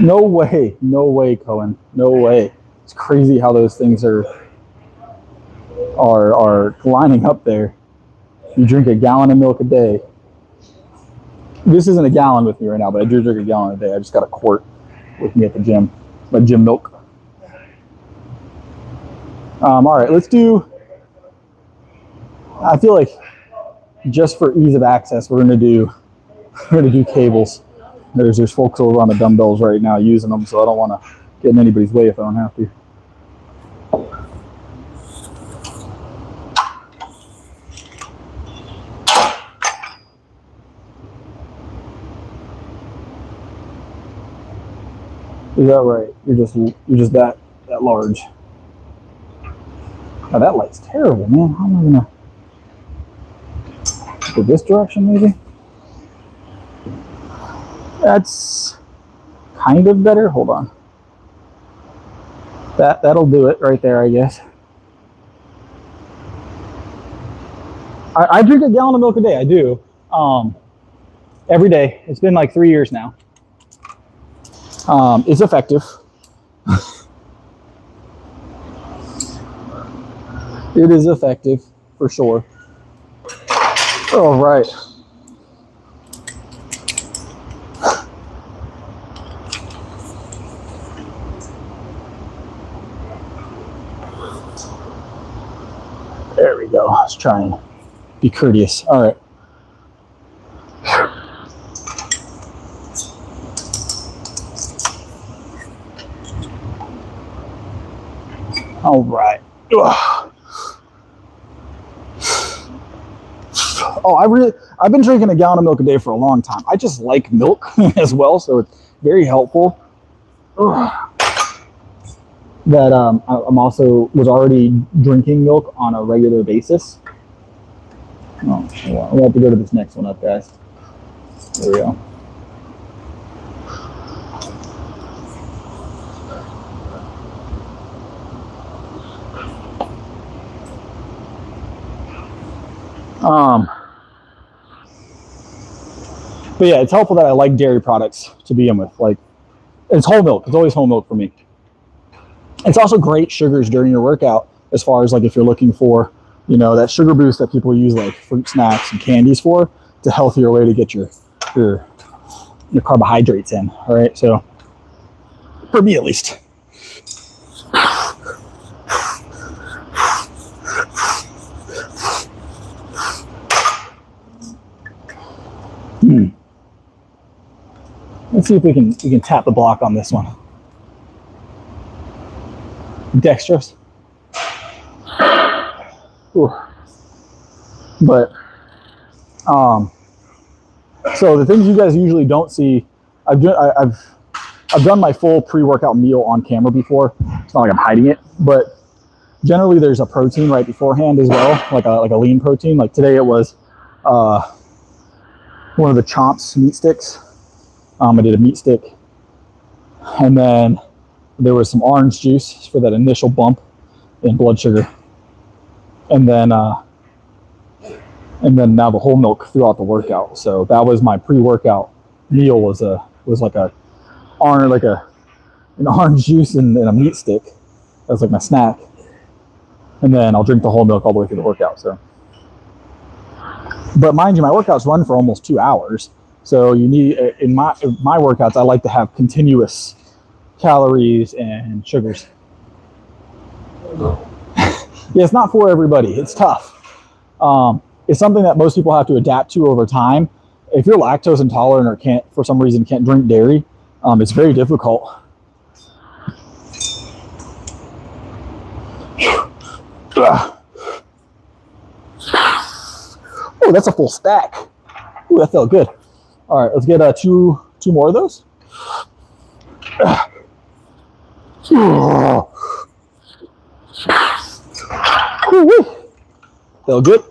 No way, Cohen, no way. It's crazy how those things are lining up there. You drink a gallon of milk a day. This isn't a gallon with me right now, but I do drink a gallon a day. I just got a quart with me at the gym, my gym milk. All right, let's do. I feel like just for ease of access, we're gonna do cables. There's folks over on the dumbbells right now using them, so I don't want to get in anybody's way if I don't have to. Is that right? You're just that large. Now that light's terrible, man. How am I gonna go this direction maybe? That's kind of better. Hold on. That'll do it right there, I guess. I drink a gallon of milk a day. I do. Every day. It's been like 3 years now. It's effective. It is effective for sure. All right. There we go. Let's try and be courteous. All right. All right. Ugh. Oh, I've been drinking a gallon of milk a day for a long time. I just like milk as well, so it's very helpful. Ugh. That I'm also was already drinking milk on a regular basis. Oh, we'll have to go to this next one up, guys. There we go. But yeah, it's helpful that I like dairy products to begin with. Like, it's whole milk. It's always whole milk for me. It's also great sugars during your workout as far as like if you're looking for, you know, that sugar boost that people use like fruit snacks and candies for. It's a healthier way to get your carbohydrates in. All right, so for me at least. Let's see if we can tap the block on this one. Dextrose. Ooh. But so the things you guys usually don't see, I've done my full pre-workout meal on camera before. It's not like I'm hiding it, but generally there's a protein right beforehand as well, like a lean protein. Like today it was one of the Chomps meat sticks. I did a meat stick, and then there was some orange juice for that initial bump in blood sugar, and then now the whole milk throughout the workout. So that was my pre-workout meal. Was like an orange juice and a meat stick. That was like my snack, and then I'll drink the whole milk all the way through the workout. So, but mind you, my workouts run for almost 2 hours. So you need, in my workouts, I like to have continuous calories and sugars. Yeah, it's not for everybody. It's tough. It's something that most people have to adapt to over time. If you're lactose intolerant or for some reason can't drink dairy, it's very difficult. Oh, that's a full stack. Ooh, that felt good. All right, let's get two more of those. Felt good.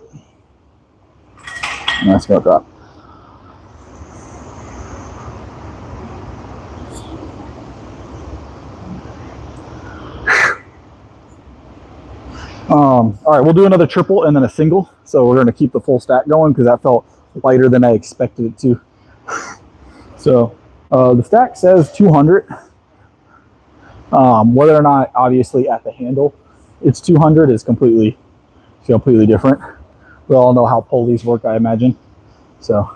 That's gonna drop. All right, we'll do another triple and then a single. So we're gonna keep the full stack going because that felt lighter than I expected it to. So the stack says 200. Whether or not, obviously, at the handle it's 200 is completely different. We all know how pulleys work, I imagine. So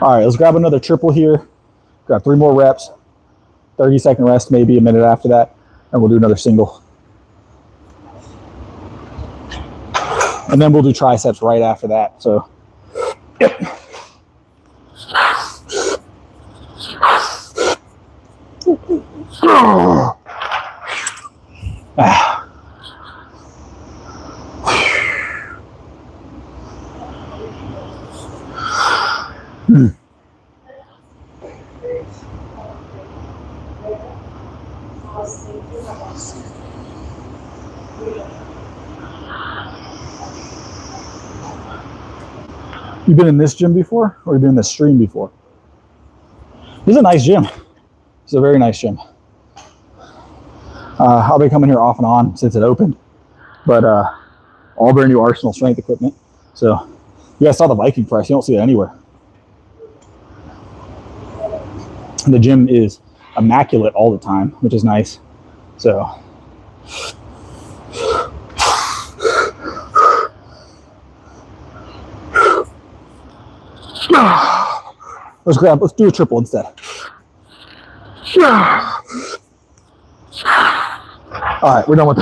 all right, let's grab another triple here. Grab 3 more reps, 30-second rest, maybe a minute after that, and we'll do another single. And then we'll do triceps right after that. So, yep. You been in this gym before, or you been in this stream before? This is a nice gym. It's a very nice gym. I'll be coming here off and on since it opened, but all brand new Arsenal strength equipment. So you guys saw the Viking press. You don't see it anywhere. And the gym is immaculate all the time, which is nice. So let's do a triple instead. All right, we're done with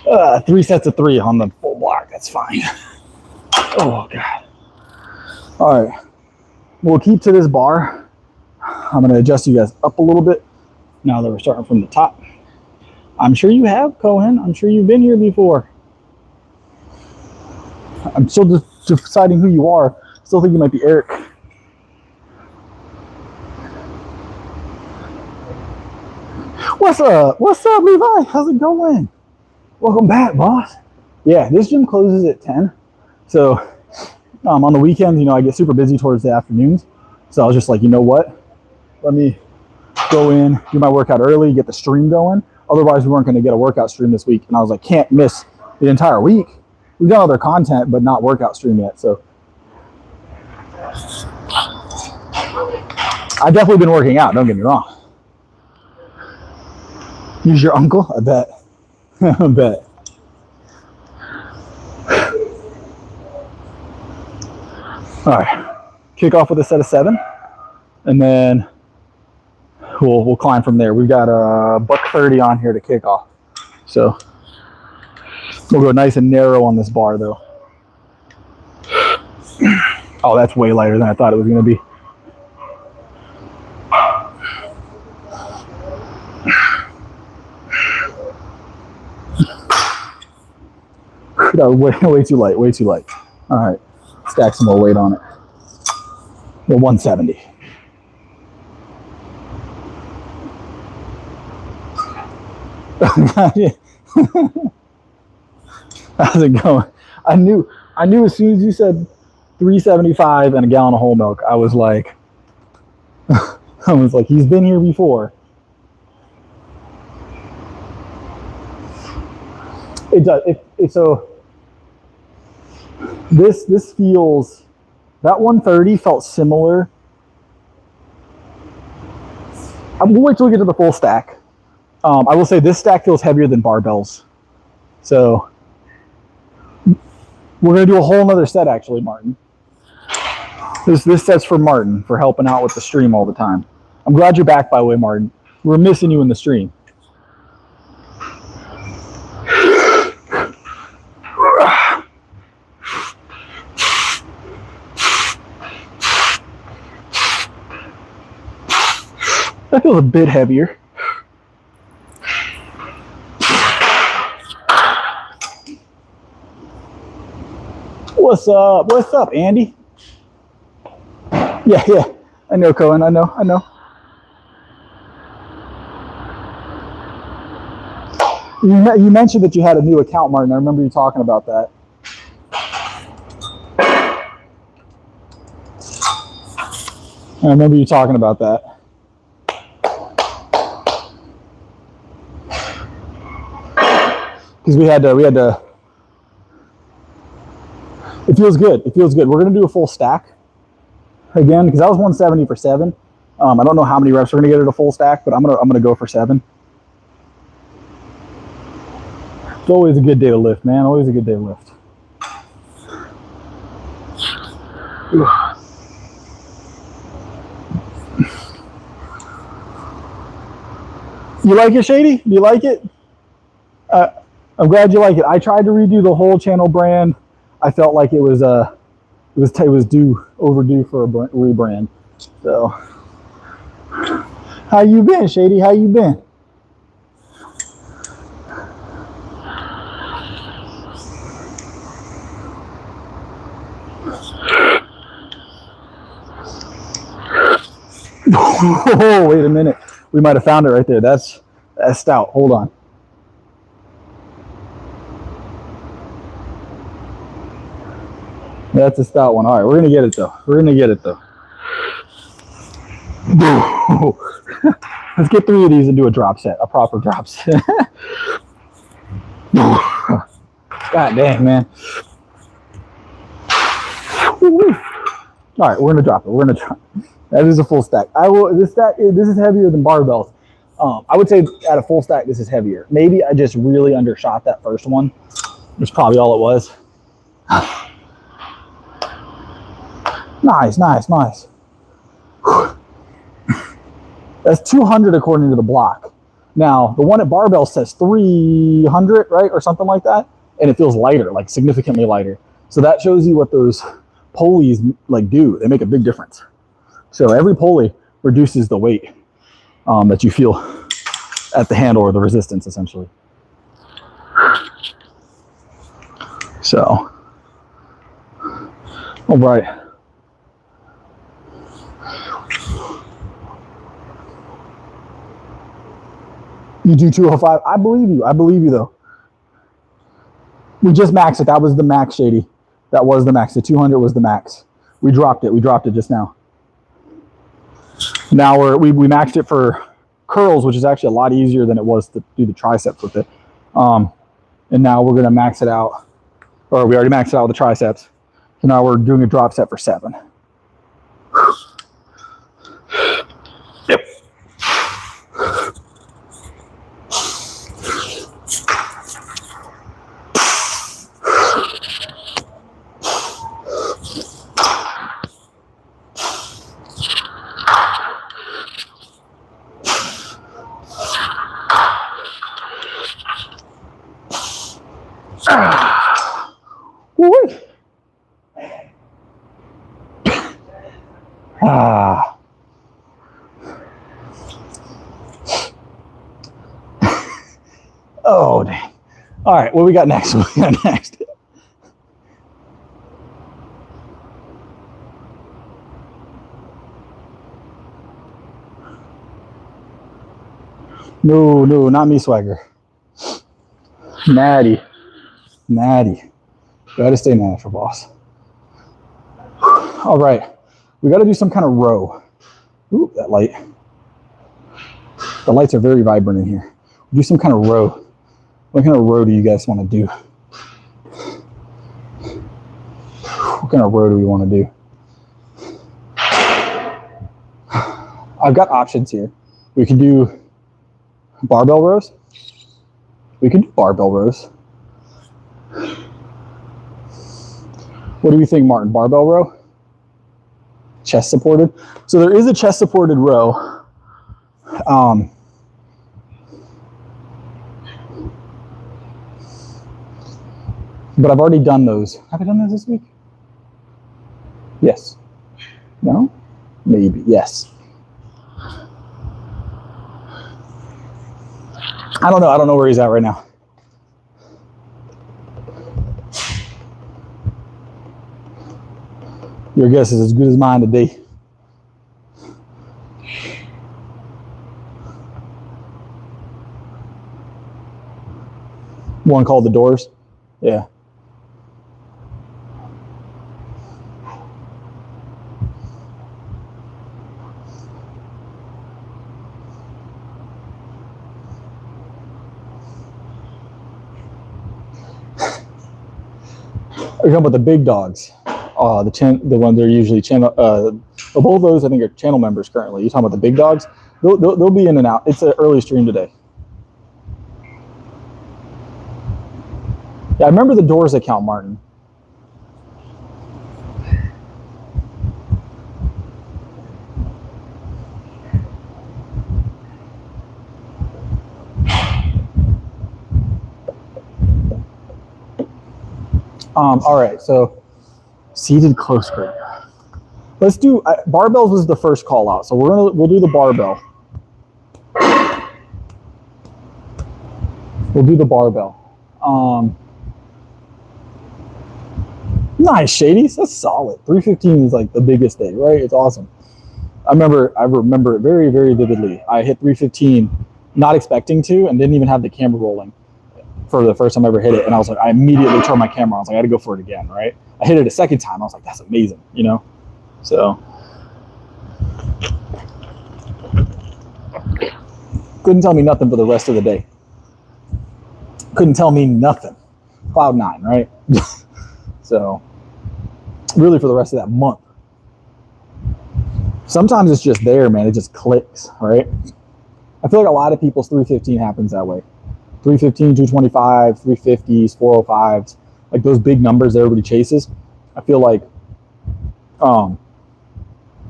those. 3 sets of 3 on the full block. That's fine. Oh God. All right, we'll keep to this bar. I'm gonna adjust you guys up a little bit now that we're starting from the top. I'm sure you have, Cohen. I'm sure you've been here before. I'm still deciding who you are. Still think you might be Eric. What's up? What's up, Levi? How's it going? Welcome back, boss. Yeah, this gym closes at 10. So on the weekends, I get super busy towards the afternoons. So I was just like, you know what? Let me go in, do my workout early, get the stream going. Otherwise, we weren't going to get a workout stream this week. And I was like, can't miss the entire week. We've done other content, but not workout stream yet. So I've definitely been working out, don't get me wrong. Use your uncle? I bet. I bet. All right, kick off with a set of 7, and then we'll climb from there. We've got a $130 on here to kick off, so we'll go nice and narrow on this bar though. Oh, that's way lighter than I thought it was going to be. No, way too light, way too light. All right, stack some more weight on it. The 170. How's it going? I knew as soon as you said 375 and a gallon of whole milk, I was like, he's been here before. It does. So this feels, that 130 felt similar. I'm going to wait till we get to the full stack. I will say this stack feels heavier than barbells. So we're going to do a whole nother set actually, Martin. This set's for Martin for helping out with the stream all the time. I'm glad you're back, by the way, Martin. We're missing you in the stream. That feels a bit heavier. What's up? What's up, Andy? Yeah. I know, Cohen. I know. You mentioned that you had a new account, Martin. I remember you talking about that. Because we had to. It feels good. We're gonna do a full stack again because that was 170 for 7. I don't know how many reps we're gonna get at a full stack, but I'm gonna go for 7. It's always a good day to lift, man. Always a good day to lift. You like it, Shady? Do you like it? I'm glad you like it. I tried to redo the whole channel brand. I felt like it was overdue for a rebrand. So, how you been, Shady? How you been? Oh, wait a minute. We might have found it right there. That's stout. Hold on. That's a stout one. All right, we're gonna get it though. Let's get 3 of these and do a drop set, a proper drop set. God dang, man. All right, we're gonna drop it. That is a full stack. This is heavier than barbells. I would say at a full stack, this is heavier. Maybe I just really undershot that first one. That's probably all it was. Nice. That's 200 according to the block. Now, the one at barbell says 300, right? Or something like that. And it feels lighter, like significantly lighter. So that shows you what those pulleys do. They make a big difference. So every pulley reduces the weight that you feel at the handle, or the resistance, essentially. So, all right. You do 205. I believe you though. We just maxed it. That was the max, Shady. That was the max. The 200 was the max. We dropped it just now. Now we maxed it for curls, which is actually a lot easier than it was to do the triceps with it. And now we're gonna max it out, or we already maxed it out with the triceps. So now we're doing a drop set for 7. Ah. Oh, dang. All right, what we got next? What we got next? No, not me, Swagger. Natty. Gotta stay natural, boss. All right, we gotta do some kind of row. Ooh, that light. The lights are very vibrant in here. Do some kind of row. What kind of row do you guys want to do? What kind of row do we want to do? I've got options here. We can do barbell rows. What do you think, Martin? Barbell row? Chest supported? So there is a chest supported row. But I've already done those. Have I done those this week? Yes. No? Maybe. Yes. I don't know. I don't know where he's at right now. Your guess is as good as mine today. One called The Doors? Yeah. Are you talking about the big dogs? The one they're usually channel. Both those I think are channel members currently. You talking about the big dogs? They'll be in and out. It's an early stream today. Yeah, I remember the Doors account, Martin. All right, so seated close grip. Let's do barbells was the first call out, so we'll do the barbell. We'll do the barbell. Nice, Shadies. That's solid. 315 is like the biggest day, right? It's awesome. I remember it very, very vividly. I hit 315, not expecting to, and didn't even have the camera rolling for the first time I ever hit it. And I was like, I immediately turned my camera on. I was like, I got to go for it again, right? I hit it a second time. I was like, that's amazing, you know? So couldn't tell me nothing for the rest of the day. Couldn't tell me nothing. Cloud 9, right? So really for the rest of that month. Sometimes it's just there, man. It just clicks, right? I feel like a lot of people's 315 happens that way. 315, 225, 350s, 405s, like those big numbers that everybody chases. I feel like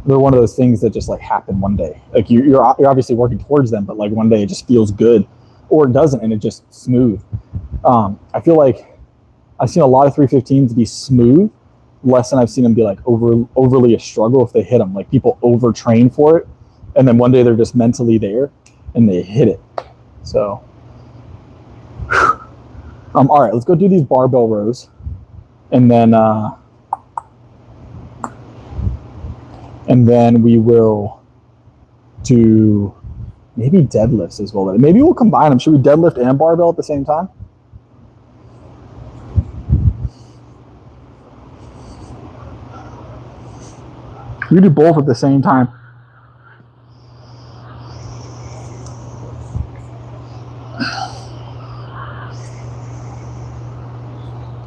they're one of those things that just like happen one day. Like you're obviously working towards them, but like one day it just feels good, or it doesn't, and it just smooth. I feel like I've seen a lot of 315s be smooth, less than I've seen them be like overly a struggle if they hit them. Like people overtrain for it, and then one day they're just mentally there and they hit it. So. All right, let's go do these barbell rows, and then we will do maybe deadlifts as well. Maybe we'll combine them. Should we deadlift and barbell at the same time? We do both at the same time.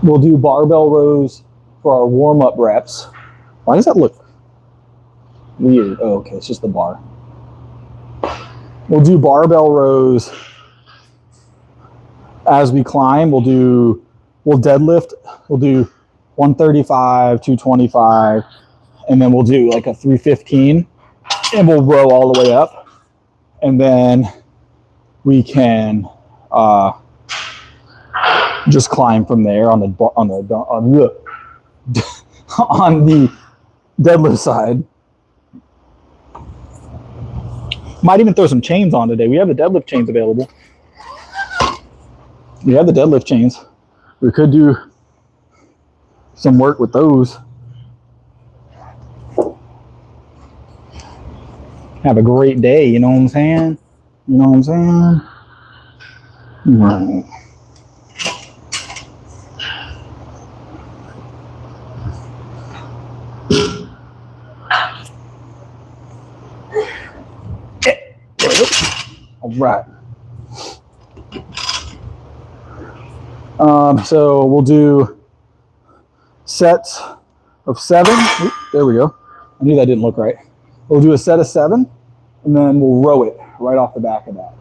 We'll do barbell rows for our warm-up reps. Why does that look weird? Oh, okay, it's just the bar. We'll do barbell rows as we climb. We'll deadlift. We'll do 135, 225, and then we'll do like a 315, and we'll row all the way up, and then we can just climb from there on the deadlift side. Might even throw some chains on today. We have the deadlift chains available. We have the deadlift chains. We could do some work with those. Have a great day, you know what I'm saying? You know what I'm saying? Right. All right. So we'll do sets of 7. Oop, there we go. I knew that didn't look right. We'll do a set of 7, and then we'll row it right off the back of that.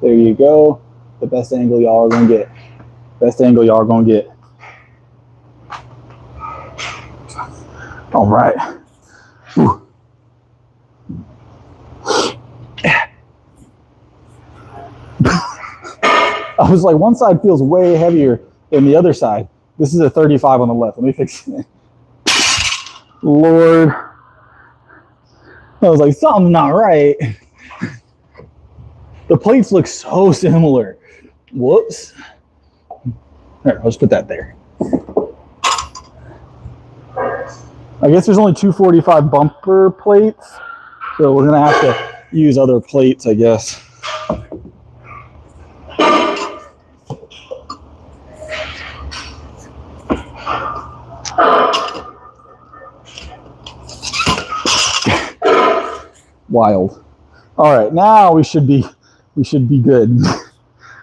There you go. The best angle y'all are gonna get. Best angle y'all are gonna get. All right. Ooh. I was like, one side feels way heavier than the other side. This is a 35 on the left. Let me fix it. Lord. I was like, something's not right. The plates look so similar. Whoops. There, I'll just put that there. I guess there's only 245 bumper plates, so we're gonna have to use other plates, I guess. Wild. All right, now we should be good.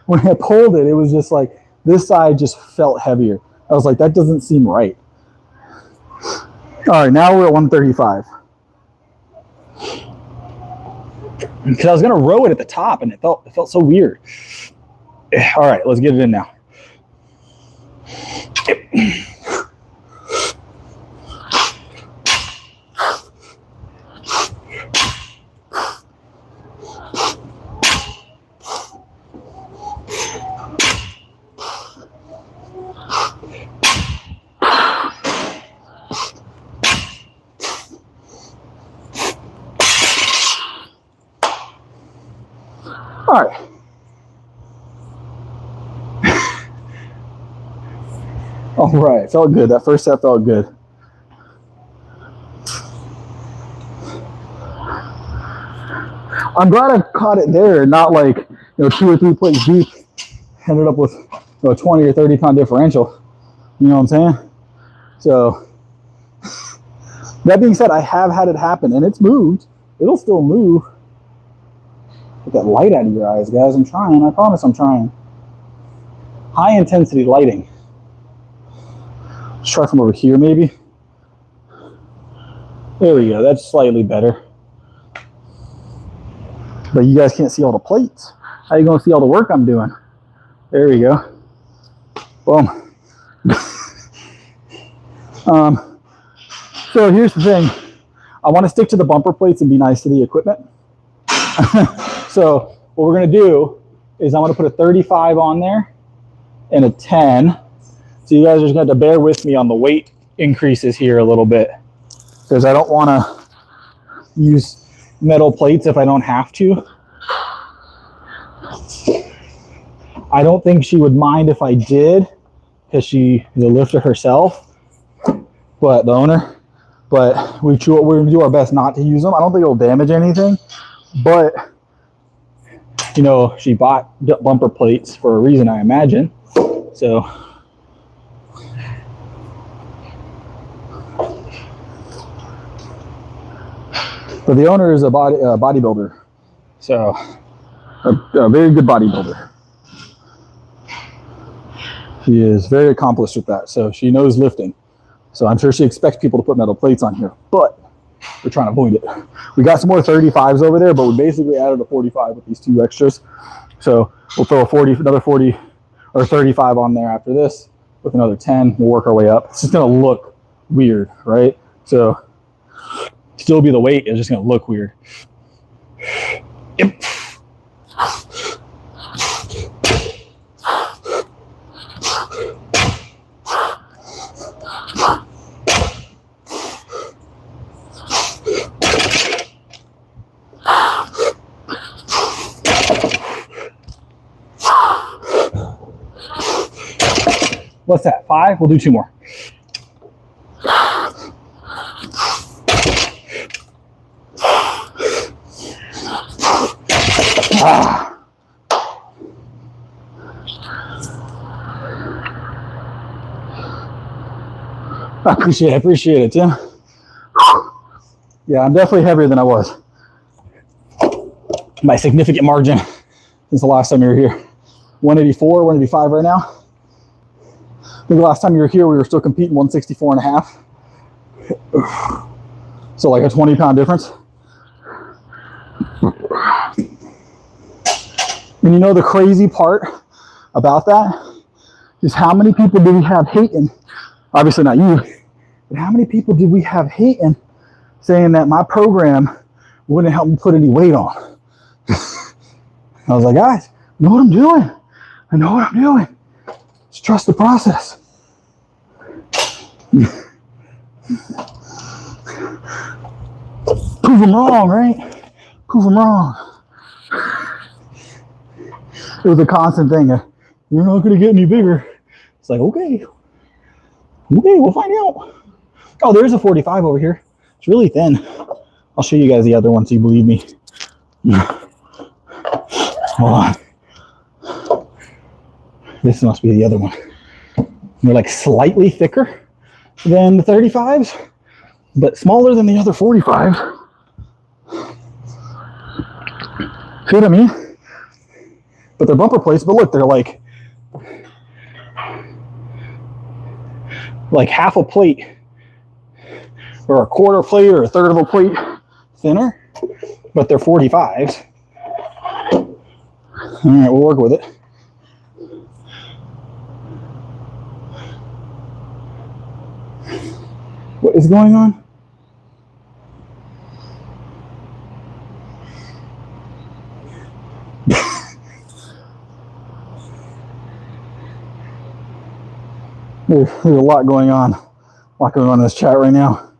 When I pulled it, it was just like this side just felt heavier. I was like, that doesn't seem right. All right, now we're at 135. Because I was gonna row it at the top, and it felt so weird. All right, let's get it in now. All right. All right, felt good. That first set felt good. I'm glad I caught it there, not like 2 or 3 plates deep. Ended up with a 20 or 30 pound differential. You know what I'm saying? So that being said, I have had it happen, and it's moved. It'll still move. Get that light out of your eyes, guys. I'm trying. I promise I'm trying. High intensity lighting. Let's try from over here, maybe. There we go. That's slightly better. But you guys can't see all the plates. How are you going to see all the work I'm doing? There we go. Boom. So here's the thing. I want to stick to the bumper plates and be nice to the equipment. So what we're going to do is I'm going to put a 35 on there and a 10. So you guys are just going to have to bear with me on the weight increases here a little bit, because I don't want to use metal plates if I don't have to. I don't think she would mind if I did, because she is a lifter herself, but the owner. But we're going to do our best not to use them. I don't think it'll damage anything, but she bought bumper plates for a reason, I imagine. So but the owner is a bodybuilder, so a very good bodybuilder. She is very accomplished with that, so she knows lifting. So I'm sure she expects people to put metal plates on here, but we're trying to avoid it. We got some more 35s over there, but we basically added a 45 with these 2 extras. So we'll throw another 40 or 35 on there after this with another 10. We'll work our way up. It's just going to look weird, right? So still be the weight, it's just going to look weird. Yep. What's that? 5? We'll do 2 more. I appreciate it, Tim. Yeah, I'm definitely heavier than I was. By significant margin since the last time you were here. 184, 185 right now. I think the last time you were here, we were still competing 164 and a half. So like a 20-pound difference. And you know the crazy part about that is how many people do we have hating? Obviously not you, but how many people did we have hating saying that my program wouldn't help me put any weight on? I was like, guys, I know what I'm doing. I know what I'm doing. Just trust the process. Prove them wrong, right? Prove them wrong. It was a constant thing. You're not going to get any bigger. It's like, okay, we'll find out. Oh, there's a 45 over here. It's really thin. I'll show you guys the other one so you believe me. Hold on. This must be the other one. They're like slightly thicker than the 35s, but smaller than the other 45s. See what I mean? But they're bumper plates, but look, they're like half a plate or a quarter plate or a third of a plate thinner, but they're 45s. All right, we'll work with it. What is going on? There's a lot going on. A lot going on in this chat right now.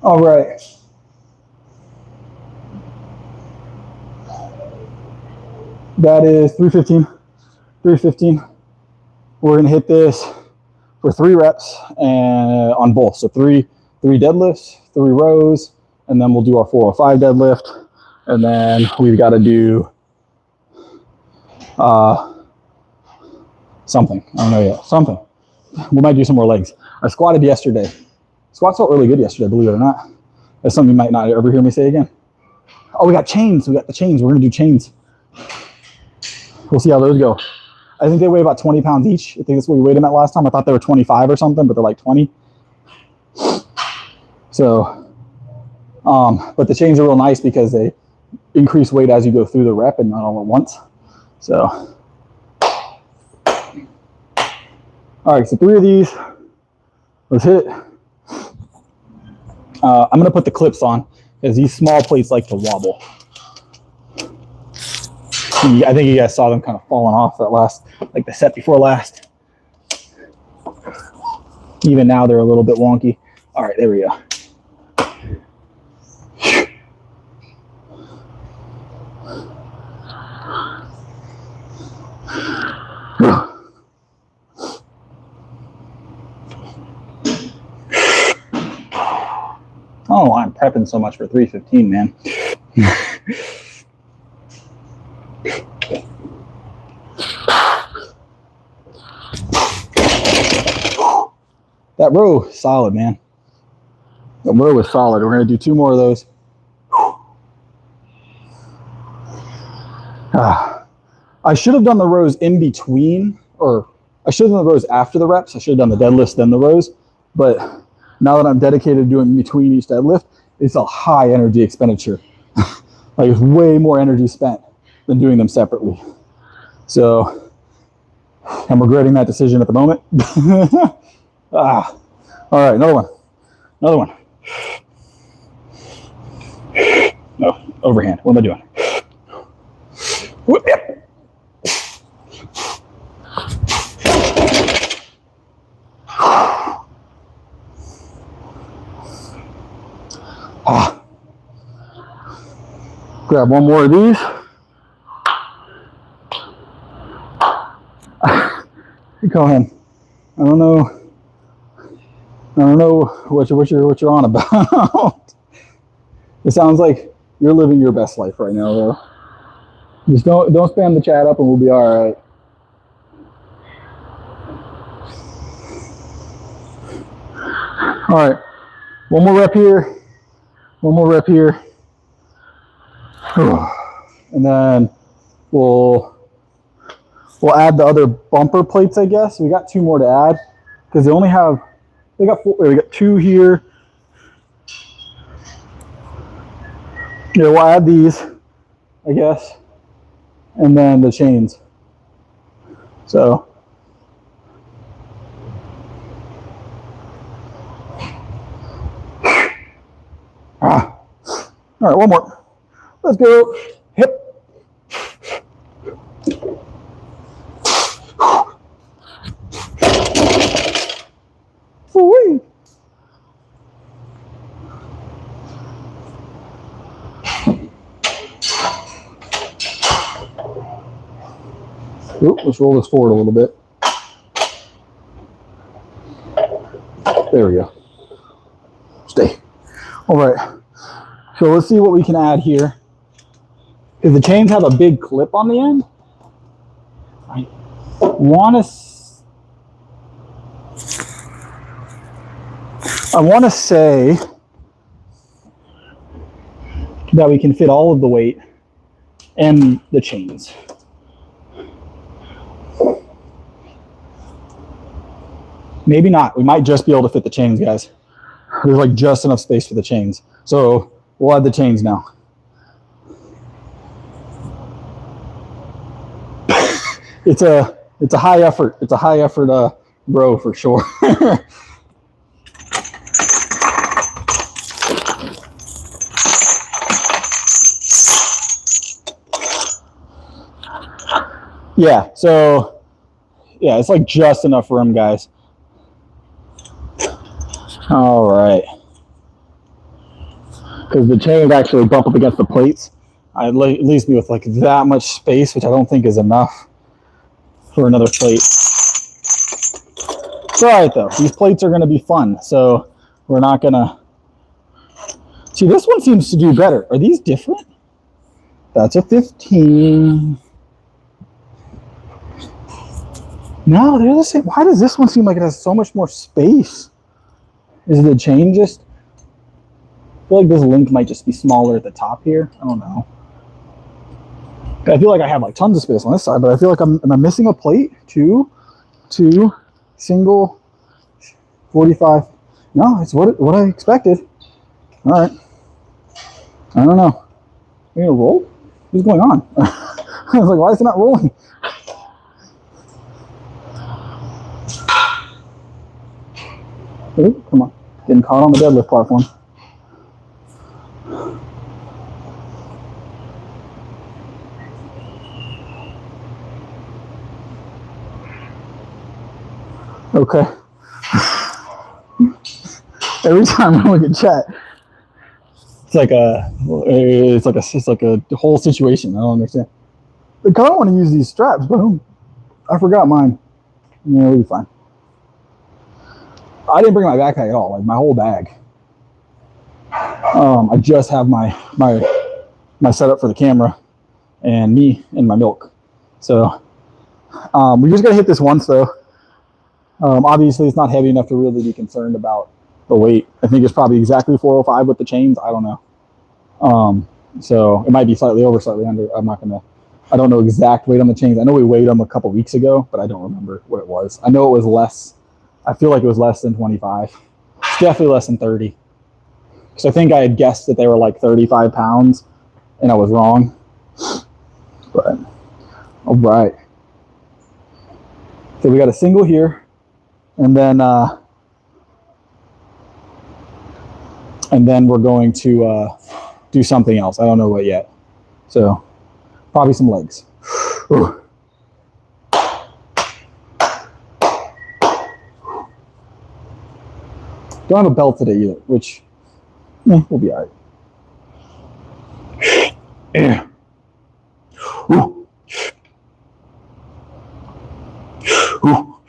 All right. That is 315. 315. We're gonna hit this for 3 reps and on both. So three deadlifts, 3 rows, and then we'll do our 405 deadlift. And then we've got to do something. I don't know yet. Something. We might do some more legs. I squatted yesterday. Squats felt really good yesterday, believe it or not. That's something you might not ever hear me say again. Oh, we got chains. We got the chains. We're going to do chains. We'll see how those go. I think they weigh about 20 pounds each. I think that's what we weighed them at last time. I thought they were 25 or something, but they're like 20. So, but the chains are real nice because they increase weight as you go through the rep and not all at once. So, all right, so 3 of these. Let's hit it. I'm going to put the clips on because these small plates like to wobble. I think you guys saw them kind of falling off that last, like the set before last. Even now they're a little bit wonky. All right, there we go. Oh, I'm prepping so much for 315, man. That row, solid, man. That row is solid. We're going to do 2 more of those. I should have done the rows in between, or I should have done the rows after the reps. I should have done the deadlifts, then the rows. But now that I'm dedicated to doing between each deadlift, it's a high energy expenditure. Like it's way more energy spent than doing them separately. So I'm regretting that decision at the moment. All right, another one. No, overhand. What am I doing? Ah. Grab one more of these. Go ahead. I don't know what you're on about. It sounds like you're living your best life right now, though. Just don't spam the chat up, and we'll be all right. All right, one more rep here. One more rep here, and then we'll add the other bumper plates, I guess. We got 2 more to add because they got 4. We got 2 here. Yeah, we'll add these, I guess, and then the chains. So, all right, one more. Let's go. Hip. Woo-wee. Ooh, let's roll this forward a little bit. There we go. Stay. All right. So let's see what we can add here. Because the chains have a big clip on the end. I want to say that we can fit all of the weight and the chains. Maybe not. We might just be able to fit the chains, guys. There's like just enough space for the chains. So we'll add the chains now. It's a high effort. It's a high effort row for sure. Yeah, so yeah, it's like just enough room, guys. All right. Because the chains actually bump up against the plates. It leaves me with like that much space, which I don't think is enough for another plate. It's all right though. These plates are going to be fun, so we're not going to... See, this one seems to do better. Are these different? That's a 15. No, they're the same. Why does this one seem like it has so much more space? Is the chain just... I feel like this link might just be smaller at the top here. I don't know. I feel like I have like tons of space on this side, but I feel like am I missing a plate? Two, single, 45. No, it's what I expected. All right. I don't know. You gonna roll? What's going on? I was like, why is it not rolling? Ooh, come on. Getting caught on the deadlift platform. Okay. Every time I look at chat, it's like a whole situation. I don't understand. I kind of want to use these straps, but I forgot mine. Yeah, it'll be fine. I didn't bring my backpack at all, like my whole bag. I just have my setup for the camera and me and my milk. So we just gotta hit this once though. Obviously it's not heavy enough to really be concerned about the weight. I think it's probably exactly 405 with the chains. I don't know. So it might be slightly over, slightly under. I don't know exact weight on the chains. I know we weighed them a couple weeks ago, but I don't remember what it was. I know it was less. I feel like it was less than 25. It's definitely less than 30. Because I think I had guessed that they were like 35 pounds, and I was wrong. But, all right. So we got a single here, and then we're going to do something else. I don't know what yet. So probably some legs. Ooh. Don't have a belt today either, which We'll be all right. Yeah. Ooh. Ooh.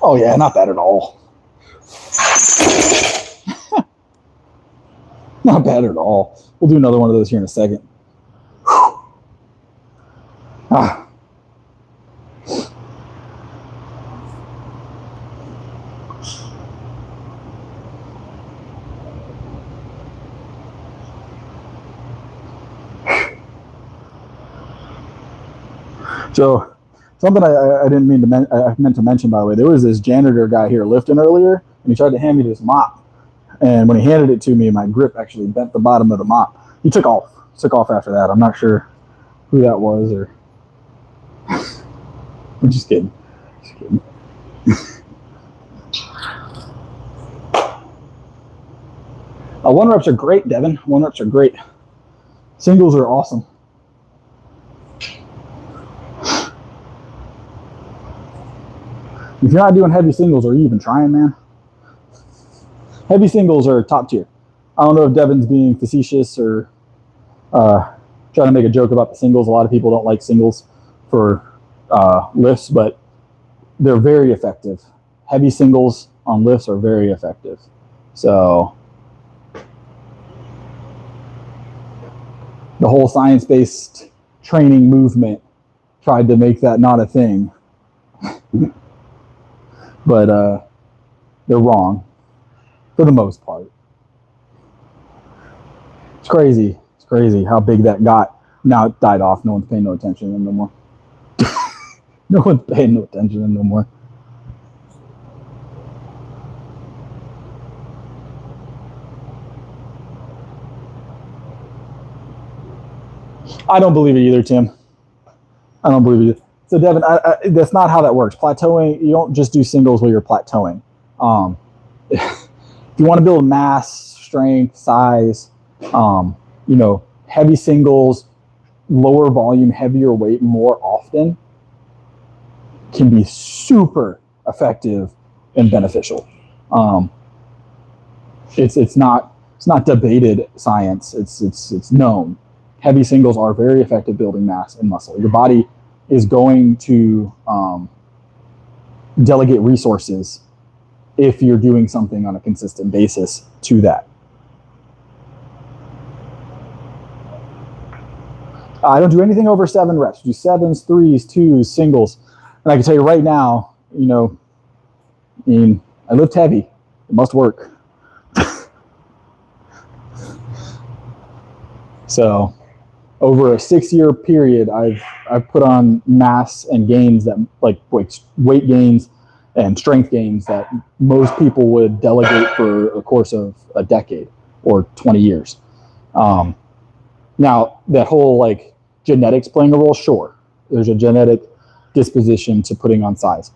Oh yeah, not bad at all. Not bad at all. We'll do another one of those here in a second. Ah. So something I didn't mean to I meant to mention, by the way, there was this janitor guy here lifting earlier, and he tried to hand me this mop. And when he handed it to me, my grip actually bent the bottom of the mop. He took off after that. I'm not sure who that was, or I'm just kidding. Just kidding. One reps are great, Devin. One reps are great. Singles are awesome. If you're not doing heavy singles, are you even trying, man? Heavy singles are top tier. I don't know if Devin's being facetious or trying to make a joke about the singles. A lot of people don't like singles for lifts, but they're very effective. Heavy singles on lifts are very effective. So the whole science-based training movement tried to make that not a thing. But they're wrong for the most part. It's crazy. It's crazy how big that got. Now it died off. No one's paying no attention to them no more. No one's paying no attention to them no more. I don't believe it either, Tim. I don't believe it either. So Devin, that's not how that works. Plateauing, you don't just do singles while you're plateauing. If you want to build mass, strength, size, heavy singles, lower volume, heavier weight more often can be super effective and beneficial. It's not debated science. It's known. Heavy singles are very effective building mass and muscle. Your body is going to delegate resources if you're doing something on a consistent basis to that. I don't do anything over 7 reps. I do 7s, 3s, 2s, singles. And I can tell you right now, I lift heavy. It must work. So over a 6-year period, I've put on mass and gains that like weight gains and strength gains that most people would delegate for a course of a decade or 20 years. Now that whole like genetics playing a role, sure, there's a genetic disposition to putting on size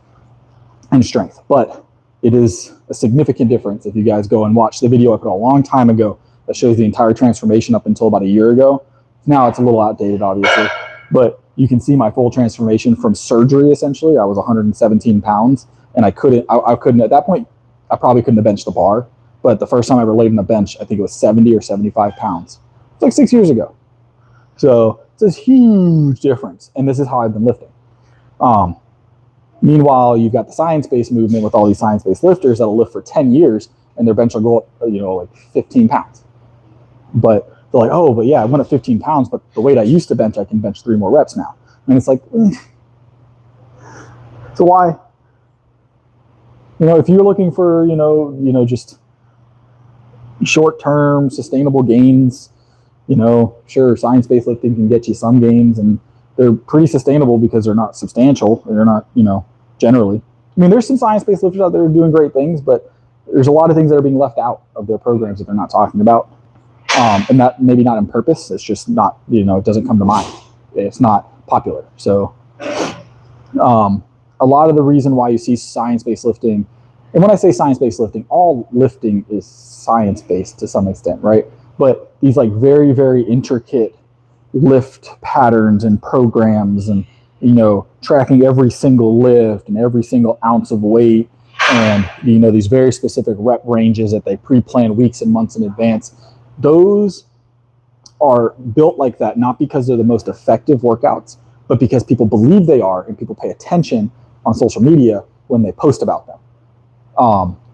and strength, but it is a significant difference if you guys go and watch the video I put a long time ago that shows the entire transformation up until about a year ago. Now it's a little outdated, obviously, but you can see my full transformation from surgery. Essentially, I was 117 pounds, and I couldn't at that point. I probably couldn't have benched the bar, but the first time I ever laid on the bench, I think it was 70 or 75 pounds. It's like 6 years ago. So it's a huge difference, and this is how I've been lifting. Meanwhile, you've got the science-based movement with all these science-based lifters that'll lift for 10 years, and their bench will go up, like 15 pounds. But they're like, oh, but yeah, I went up 15 pounds, but the weight I used to bench, I can bench 3 more reps now. And it's like, so why? If you're looking for, just short-term sustainable gains, sure, science-based lifting can get you some gains, and they're pretty sustainable because they're not substantial. They're not, generally. I mean, there's some science-based lifters out there who are doing great things, but there's a lot of things that are being left out of their programs that they're not talking about. And that maybe not on purpose. It's just not, it doesn't come to mind. It's not popular. So a lot of the reason why you see science-based lifting, and when I say science-based lifting, all lifting is science-based to some extent, right? But these like very, very intricate lift patterns and programs and, tracking every single lift and every single ounce of weight and these very specific rep ranges that they pre-plan weeks and months in advance. Those are built like that, not because they're the most effective workouts, but because people believe they are, and people pay attention on social media when they post about them.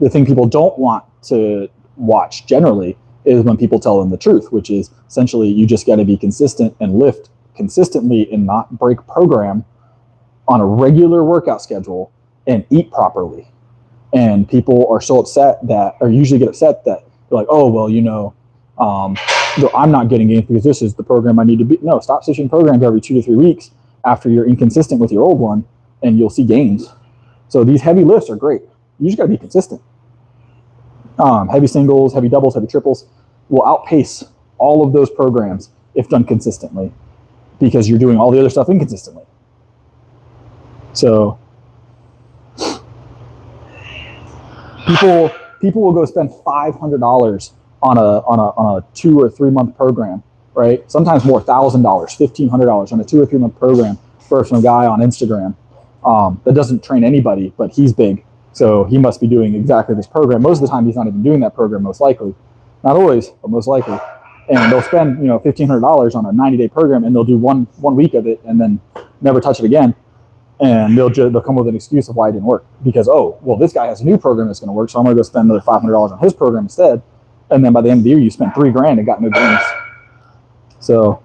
The thing people don't want to watch generally is when people tell them the truth, which is essentially you just got to be consistent and lift consistently and not break program on a regular workout schedule and eat properly. And people are so upset that, or usually get upset that they're like, oh, well, I'm not getting gains because this is the program I need to be. No, stop switching programs every 2 to 3 weeks after you're inconsistent with your old one, and you'll see gains. So these heavy lifts are great. You just got to be consistent. Heavy singles, heavy doubles, heavy triples will outpace all of those programs if done consistently, because you're doing all the other stuff inconsistently. So people will go spend $500 on a 2 or 3 month program, right? Sometimes more, $1,000, $1,500 on a 2 or 3 month program for some guy on Instagram that doesn't train anybody, but he's big, so he must be doing exactly this program. Most of the time, he's not even doing that program, most likely. Not always, but most likely. And they'll spend $1,500 on a 90-day program, and they'll do one week of it and then never touch it again. And they'll come with an excuse of why it didn't work, because, oh, well, this guy has a new program that's going to work, so I'm going to go spend another $500 on his program instead. And then by the end of the year, you spent $3,000 and got no gains. So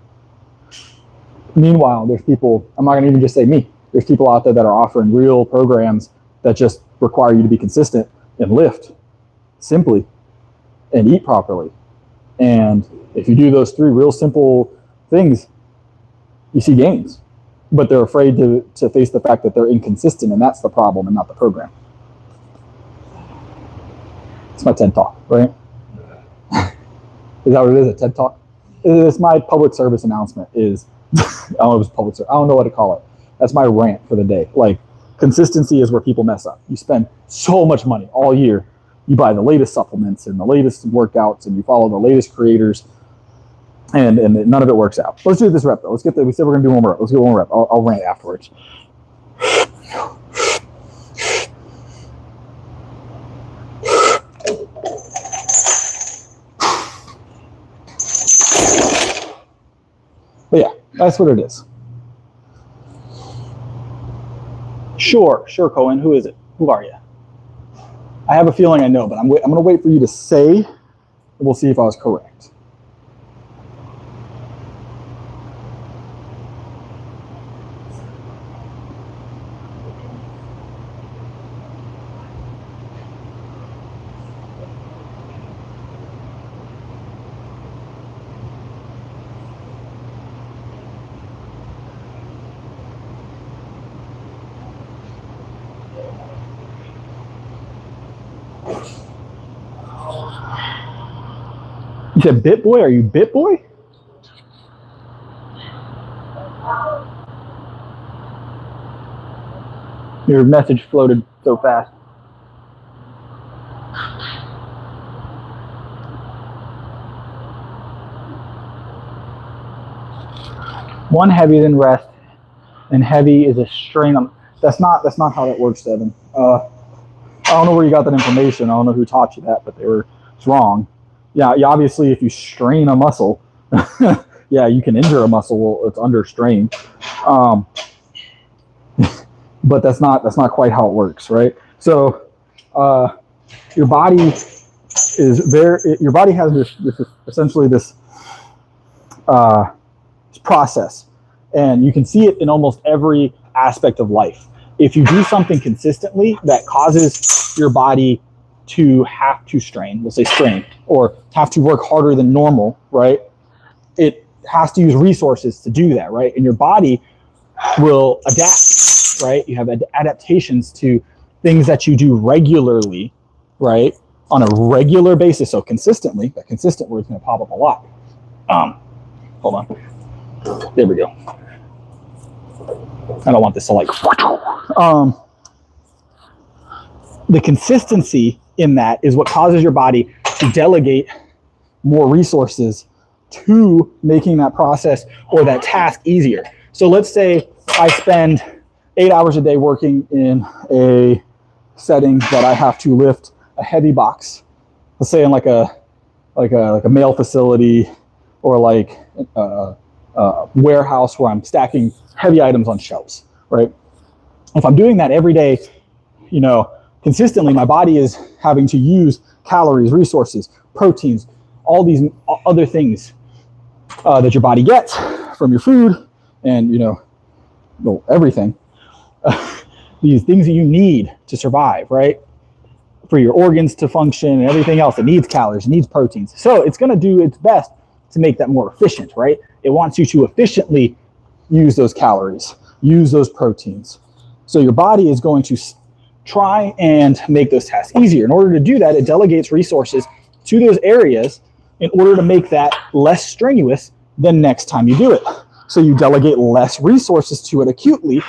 meanwhile, there's people, I'm not going to even just say me, there's people out there that are offering real programs that just require you to be consistent and lift simply and eat properly. And if you do those 3 real simple things, you see gains. But they're afraid to face the fact that they're inconsistent, and that's the problem and not the program. It's my TED Talk, right? Is that what it is, a TED Talk? It's my public service announcement is, I don't know if it's public service, I don't know what to call it. That's my rant for the day. Like, consistency is where people mess up. You spend so much money all year. You buy the latest supplements and the latest workouts, and you follow the latest creators, and none of it works out. Let's do this rep, though. We said we're going to do one more rep. Let's do one more rep. I'll rant afterwards. But yeah, that's what it is. Sure, Cohen. Who is it? Who are you? I have a feeling I know, but I'm going to wait for you to say, and we'll see if I was correct. You said BitBoy? Are you BitBoy? Your message floated so fast. One heavy, then rest, and heavy is a strain on. That's not how that works, Devin. I don't know where you got that information. I don't know who taught you that, but it's wrong. Yeah, obviously, if you strain a muscle, yeah, you can injure a muscle. Well, it's under strain, but that's not quite how it works, right? So, your body has this essentially this process, and you can see it in almost every aspect of life. If you do something consistently that causes your body to have to strain, we'll say strain, or have to work harder than normal, right? It has to use resources to do that, right? And your body will adapt, right? You have adaptations to things that you do regularly, right? On a regular basis, so consistently. That consistent word is going to pop up a lot. Hold on. There we go. I don't want this to like... the consistency in that is what causes your body to delegate more resources to making that process or that task easier. So let's say I spend 8 hours a day working in a setting that I have to lift a heavy box, let's say in like a mail facility or like a warehouse where I'm stacking heavy items on shelves, right? If I'm doing that every day, you know, consistently, my body is having to use calories, resources, proteins, all these other things that your body gets from your food and, you know, well, everything. These things that you need to survive, right? For your organs to function and everything else. It needs calories, it needs proteins. So it's going to do its best to make that more efficient, right? It wants you to efficiently use those calories, use those proteins. So your body is going to try and make those tasks easier. In order to do that, it delegates resources to those areas in order to make that less strenuous the next time you do it. So you delegate less resources to it acutely.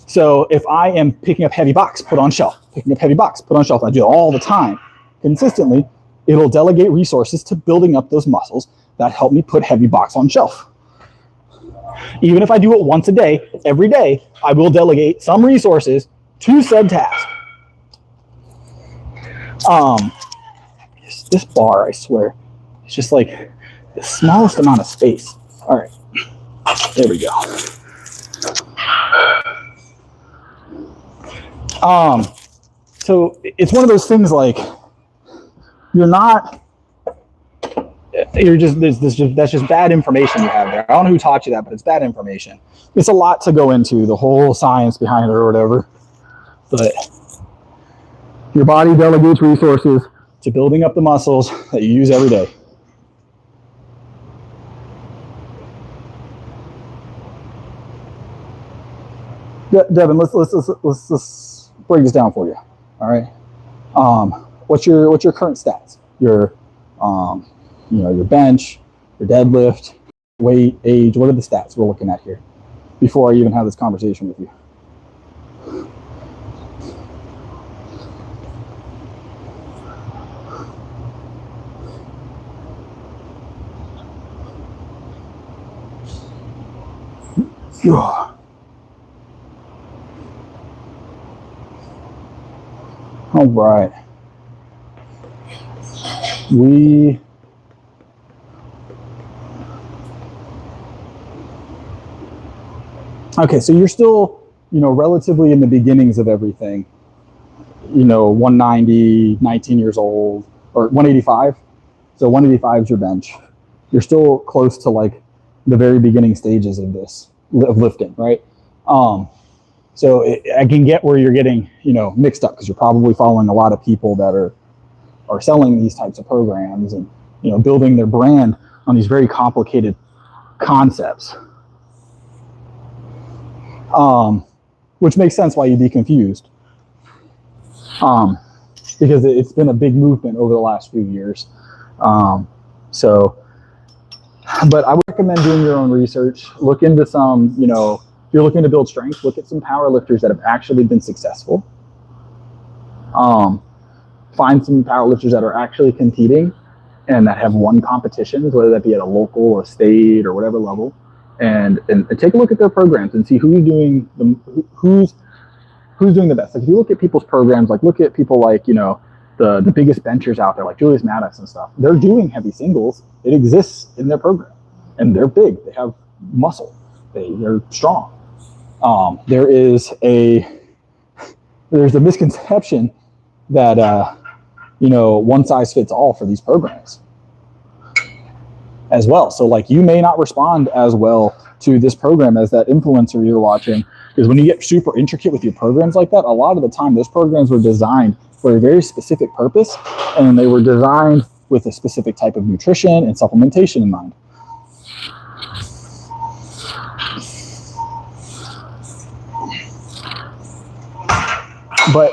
So if I am picking up heavy box, put on shelf, picking up heavy box, put on shelf, I do it all the time, consistently, it'll delegate resources to building up those muscles that help me put heavy box on shelf. Even if I do it once a day, every day, I will delegate some resources to said task. This bar, I swear, it's just like the smallest amount of space. All right, there we go. So it's one of those things like that's just bad information you have there. I don't know who taught you that, but it's bad information. It's a lot to go into, the whole science behind it or whatever. But your body delegates resources to building up the muscles that you use every day. Devin, let's break this down for you. All right. What's your current stats? Your your bench, your deadlift, weight, age. What are the stats we're looking at here before I even have this conversation with you? All right. Okay, so you're still, relatively in the beginnings of everything. 190, 19 years old, or 185. So 185 is your bench. You're still close to like the very beginning stages of this, of lifting, right? So I can get where you're getting, mixed up, because you're probably following a lot of people that are selling these types of programs and, building their brand on these very complicated concepts. Which makes sense why you'd be confused. Because it's been a big movement over the last few years. But I would recommend doing your own research. Look into some, if you're looking to build strength, look at some power lifters that have actually been successful. Find some power lifters that are actually competing and that have won competitions, whether that be at a local, a state, or whatever level, and take a look at their programs and see who's doing the best. Like if you look at people's programs, like look at people like, the biggest benchers out there, like Julius Maddox and stuff. They're doing heavy singles. It exists in their program, and they're big. They have muscle. They're strong. There's a misconception that one size fits all for these programs as well. So like you may not respond as well to this program as that influencer you're watching, because when you get super intricate with your programs like that, a lot of the time those programs were designed for a very specific purpose, and they were designed with a specific type of nutrition and supplementation in mind. But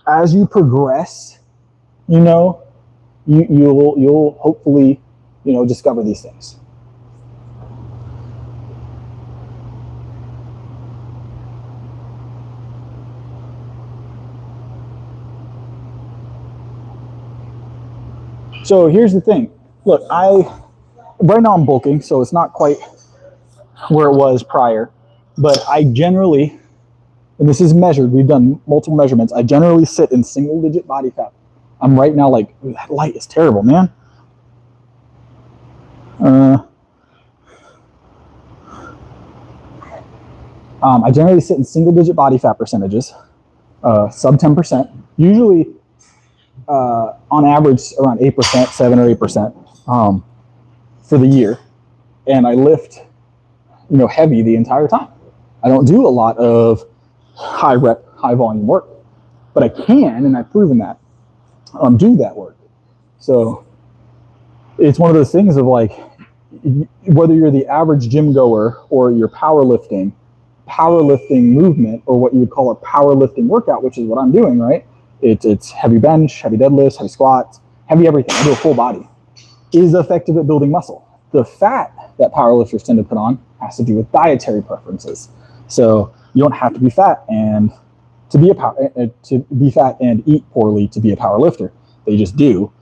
as you progress, you'll hopefully discover these things. So here's the thing. Look, right now I'm bulking, so it's not quite where it was prior, but I generally, and this is measured, we've done multiple measurements, I generally sit in single digit body fat. I'm right now like, that light is terrible, man. I generally sit in single digit body fat percentages, sub 10%, usually on average around 8%, 7 or 8% for the year. And I lift, heavy the entire time. I don't do a lot of high rep, high volume work, but I can, and I've proven that, do that work. So it's one of those things of like, whether you're the average gym goer or you're powerlifting movement, or what you would call a powerlifting workout, which is what I'm doing, right? It's heavy bench, heavy deadlifts, heavy squats, heavy everything. I do a full body. Is effective at building muscle. The fat that powerlifters tend to put on has to do with dietary preferences. So you don't have to be fat and to be fat and eat poorly to be a power lifter. They just do.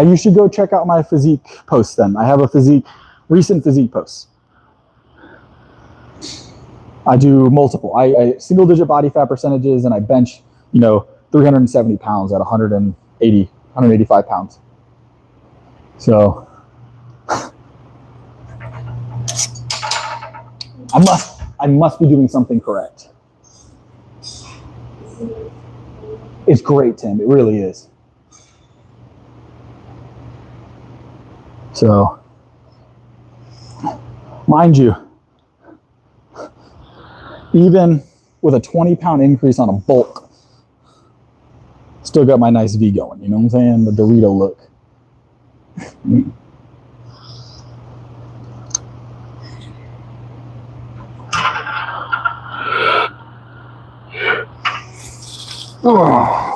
You should go check out my physique posts then. I have a recent physique posts. I do multiple. I single digit body fat percentages, and I bench, 370 pounds at 185 pounds. So I must be doing something correct. It's great, Tim. It really is. So, mind you, even with a 20-pound increase on a bulk, still got my nice V going. You know what I'm saying? The Dorito look. Oh.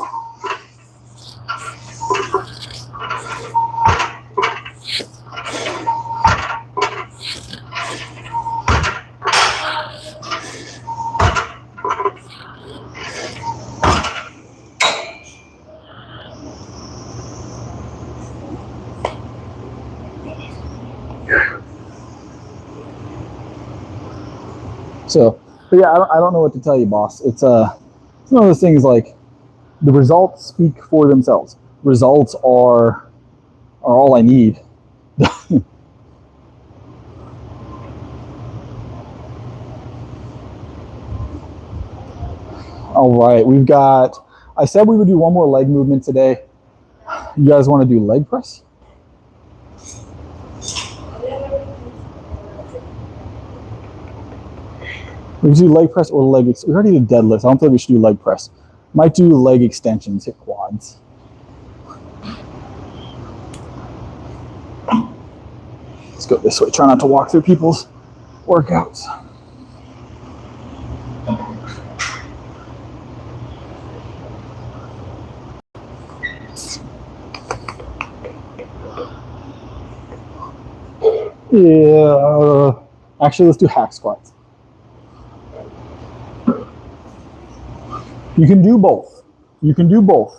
So, but yeah, I don't know what to tell you, boss. It's one of those things like the results speak for themselves. Results are all I need. All right, I said we would do one more leg movement today. You guys want to do leg press? We can do leg press or we already did deadlifts. I don't think we should do leg press. Might do leg extensions, hit quads. Let's go this way. Try not to walk through people's workouts. Yeah. Actually, let's do hack squats. You can do both. You can do both.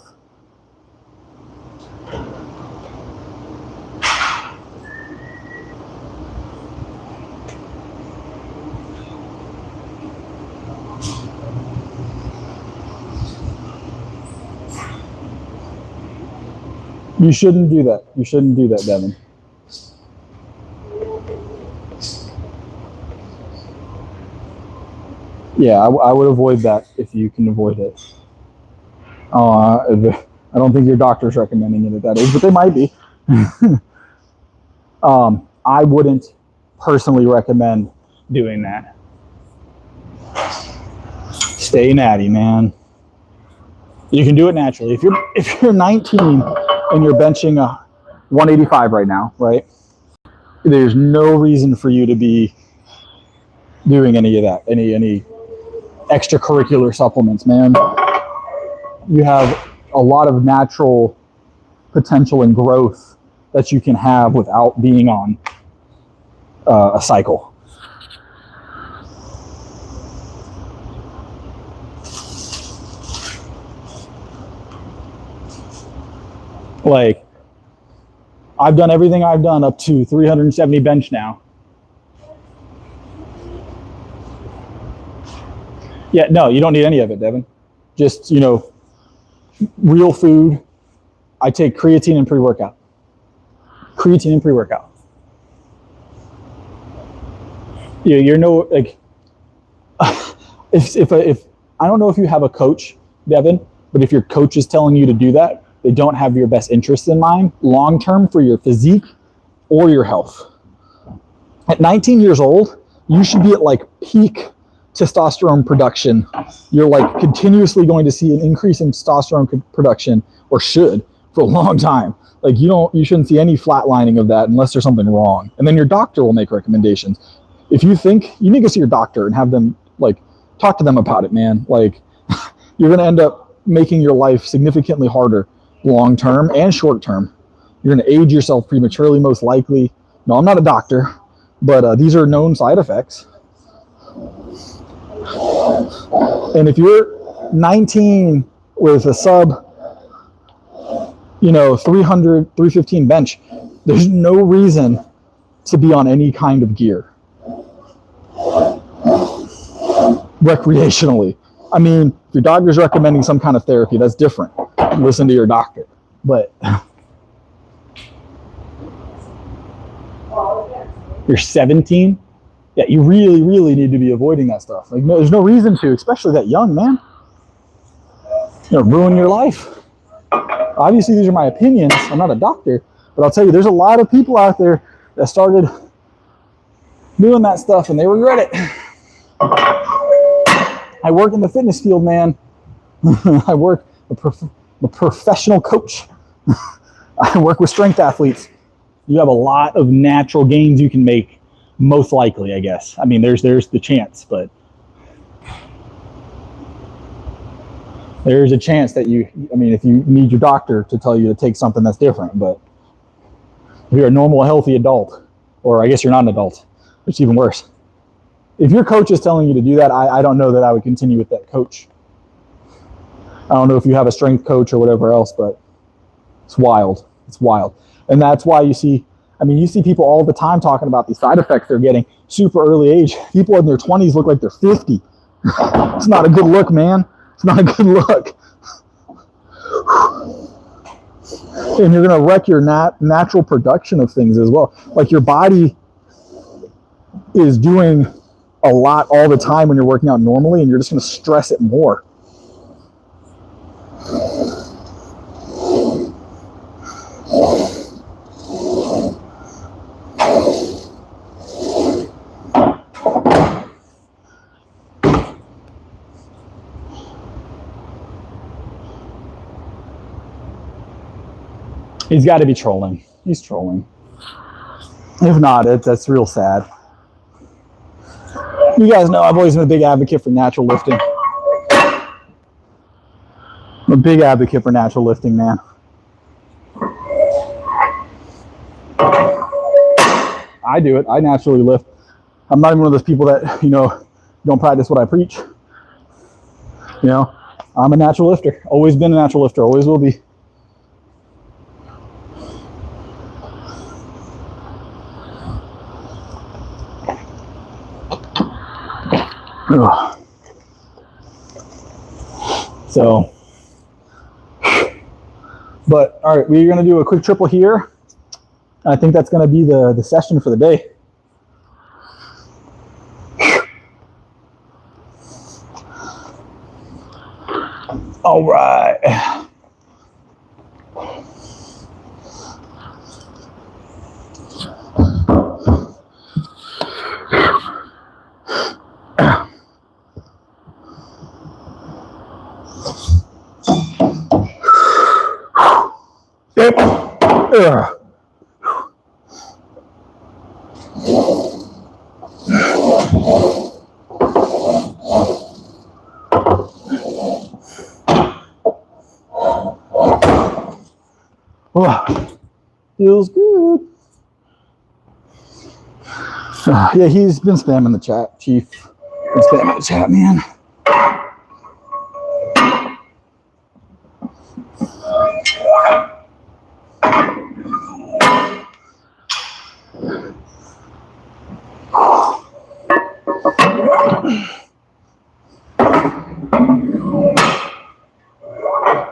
You shouldn't do that. You shouldn't do that, Devin. Yeah, I would avoid that if you can avoid it. I don't think your doctor's recommending it at that age, but they might be. I wouldn't personally recommend doing that. Stay natty, man. You can do it naturally. If you're 19 and you're benching a 185 right now, right? There's no reason for you to be doing any of that, any extracurricular supplements, man. You have a lot of natural potential and growth that you can have without being on a cycle. Like, I've done everything I've done up to 370 bench now. Yeah, no, you don't need any of it, Devin. Just, real food. I take creatine and pre-workout. Creatine and pre-workout. Yeah, you're no, like, if I don't know if you have a coach, Devin, but if your coach is telling you to do that, they don't have your best interests in mind long term for your physique or your health. At 19 years old, you should be at like peak testosterone production. You're like continuously going to see an increase in testosterone production, or should, for a long time. Like you shouldn't see any flatlining of that unless there's something wrong. And then your doctor will make recommendations. If you think, you need to go see your doctor and have them like talk to them about it, man. Like you're going to end up making your life significantly harder long term and short term. You're going to age yourself prematurely, most likely. No, I'm not a doctor, but these are known side effects. And if you're 19 with a sub, 300, 315 bench, there's no reason to be on any kind of gear recreationally. I mean, if your doctor's recommending some kind of therapy, that's different. Listen to your doctor. But you're 17? Yeah, you really, really need to be avoiding that stuff. Like, no, there's no reason to, especially that young, man. Ruin your life. Obviously, these are my opinions. I'm not a doctor, but I'll tell you, there's a lot of people out there that started doing that stuff and they regret it. I work in the fitness field, man. I work a professional coach. I work with strength athletes. You have a lot of natural gains you can make, most likely, I guess. I mean, there's the chance, but there's a chance that if you need your doctor to tell you to take something that's different, but if you're a normal, healthy adult, or I guess you're not an adult, it's even worse. If your coach is telling you to do that, I don't know that I would continue with that coach. I don't know if you have a strength coach or whatever else, but it's wild. It's wild. And that's why you see people all the time talking about these side effects they're getting super early age. People in their 20s look like they're 50. It's not a good look, man. It's not a good look. And you're going to wreck your natural production of things as well. Like your body is doing a lot all the time when you're working out normally, and you're just going to stress it more. He's got to be trolling. He's trolling. If not, that's real sad. You guys know I've always been a big advocate for natural lifting. I'm a big advocate for natural lifting, man. I do it. I naturally lift. I'm not even one of those people that, don't practice what I preach. I'm a natural lifter. Always been a natural lifter. Always will be. Ugh. So, but all right, we're going to do a quick triple here. I think that's going to be the session for the day. All right. Oh, feels good. Yeah, he's been spamming the chat, Chief. Been spamming the chat, man.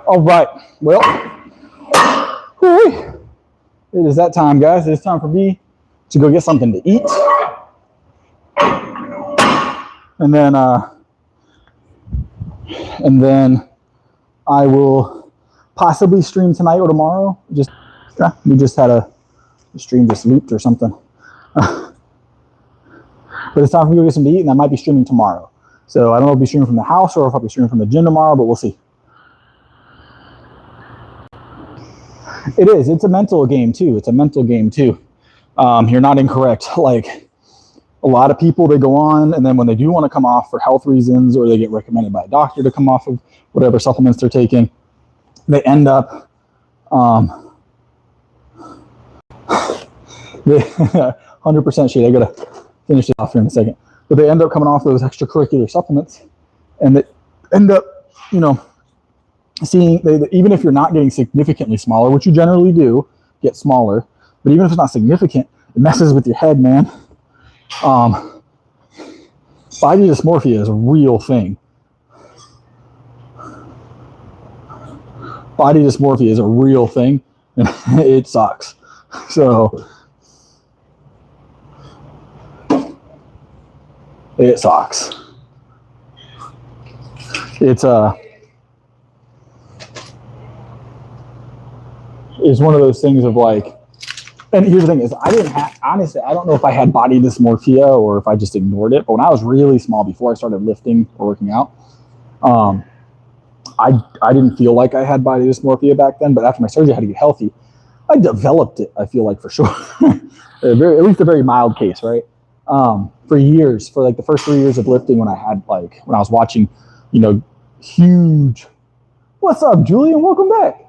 All right. Well, it is that time, guys. It's time for me to go get something to eat. And then I will possibly stream tonight or tomorrow. We just had a stream just looped or something. But it's time for me to go get something to eat, and I might be streaming tomorrow. So I don't know if I'll be streaming from the house or if I'll be streaming from the gym tomorrow, but we'll see. It is. It's a mental game too. You're not incorrect. Like a lot of people, they go on, and then when they do want to come off for health reasons, or they get recommended by a doctor to come off of whatever supplements they're taking, they end up 100% shade. I gotta finish it off here in a second. But they end up coming off those extracurricular supplements, and they end up, seeing even if you're not getting significantly smaller, which you generally do get smaller, but even if it's not significant, it messes with your head, man. Body dysmorphia is a real thing. Body dysmorphia is a real thing, and it sucks. So it sucks. It's one of those things of like, and here's the thing is, honestly, I don't know if I had body dysmorphia or if I just ignored it, but when I was really small, before I started lifting or working out, I didn't feel like I had body dysmorphia back then, but after my surgery, I had to get healthy. I developed it, I feel like, for sure. At least a very mild case, right? For years, for like the first 3 years of lifting, when I was watching, huge, what's up, Julian? Welcome back.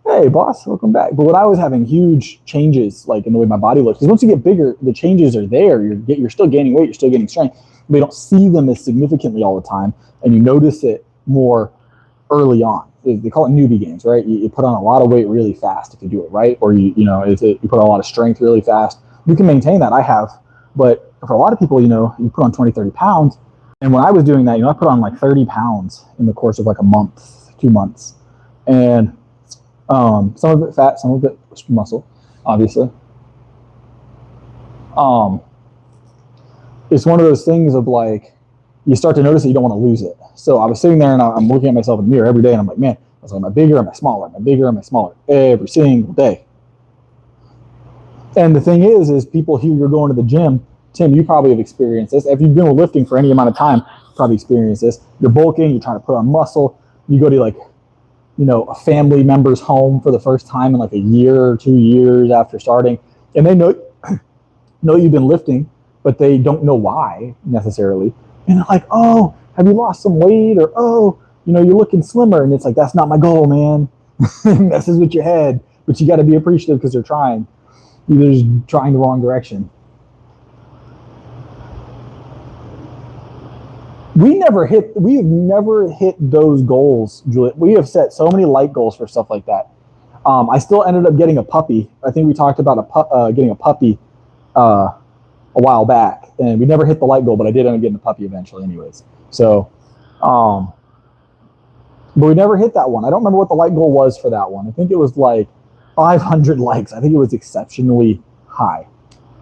Hey, boss, welcome back. But when I was having huge changes, like in the way my body looks, because once you get bigger, the changes are there. You're still gaining weight, you're still getting strength. But you don't see them as significantly all the time, and you notice it more early on. They call it newbie gains, right? You put on a lot of weight really fast if you do it right, or you put on a lot of strength really fast. You can maintain that. I have, but for a lot of people, you put on 20, 30 pounds. And when I was doing that, I put on like 30 pounds in the course of like a month, 2 months, and some of it fat, some of it muscle, obviously. It's one of those things of like, you start to notice that you don't want to lose it. So I was sitting there and I'm looking at myself in the mirror every day, and I'm like, man, am I bigger? Am I smaller? Am I bigger? Am I smaller? Every single day. And the thing is people here, you're going to the gym. Tim, you probably have experienced this. If you've been lifting for any amount of time, you probably experienced this. You're bulking, you're trying to put on muscle. You go to like, a family member's home for the first time in like a year or 2 years after starting, and they know you've been lifting, but they don't know why necessarily. And they're like, oh, have you lost some weight? Or, oh, you're looking slimmer. And it's like, that's not my goal, man. It messes with your head, but you got to be appreciative because they're trying. You're just trying the wrong direction. We have never hit those goals, Juliet. We have set so many light goals for stuff like that. I still ended up getting a puppy. I think we talked about getting a puppy a while back, and we never hit the light goal, but I did end up getting a puppy eventually anyways. So, but we never hit that one. I don't remember what the light goal was for that one. I think it was like 500 likes. I think it was exceptionally high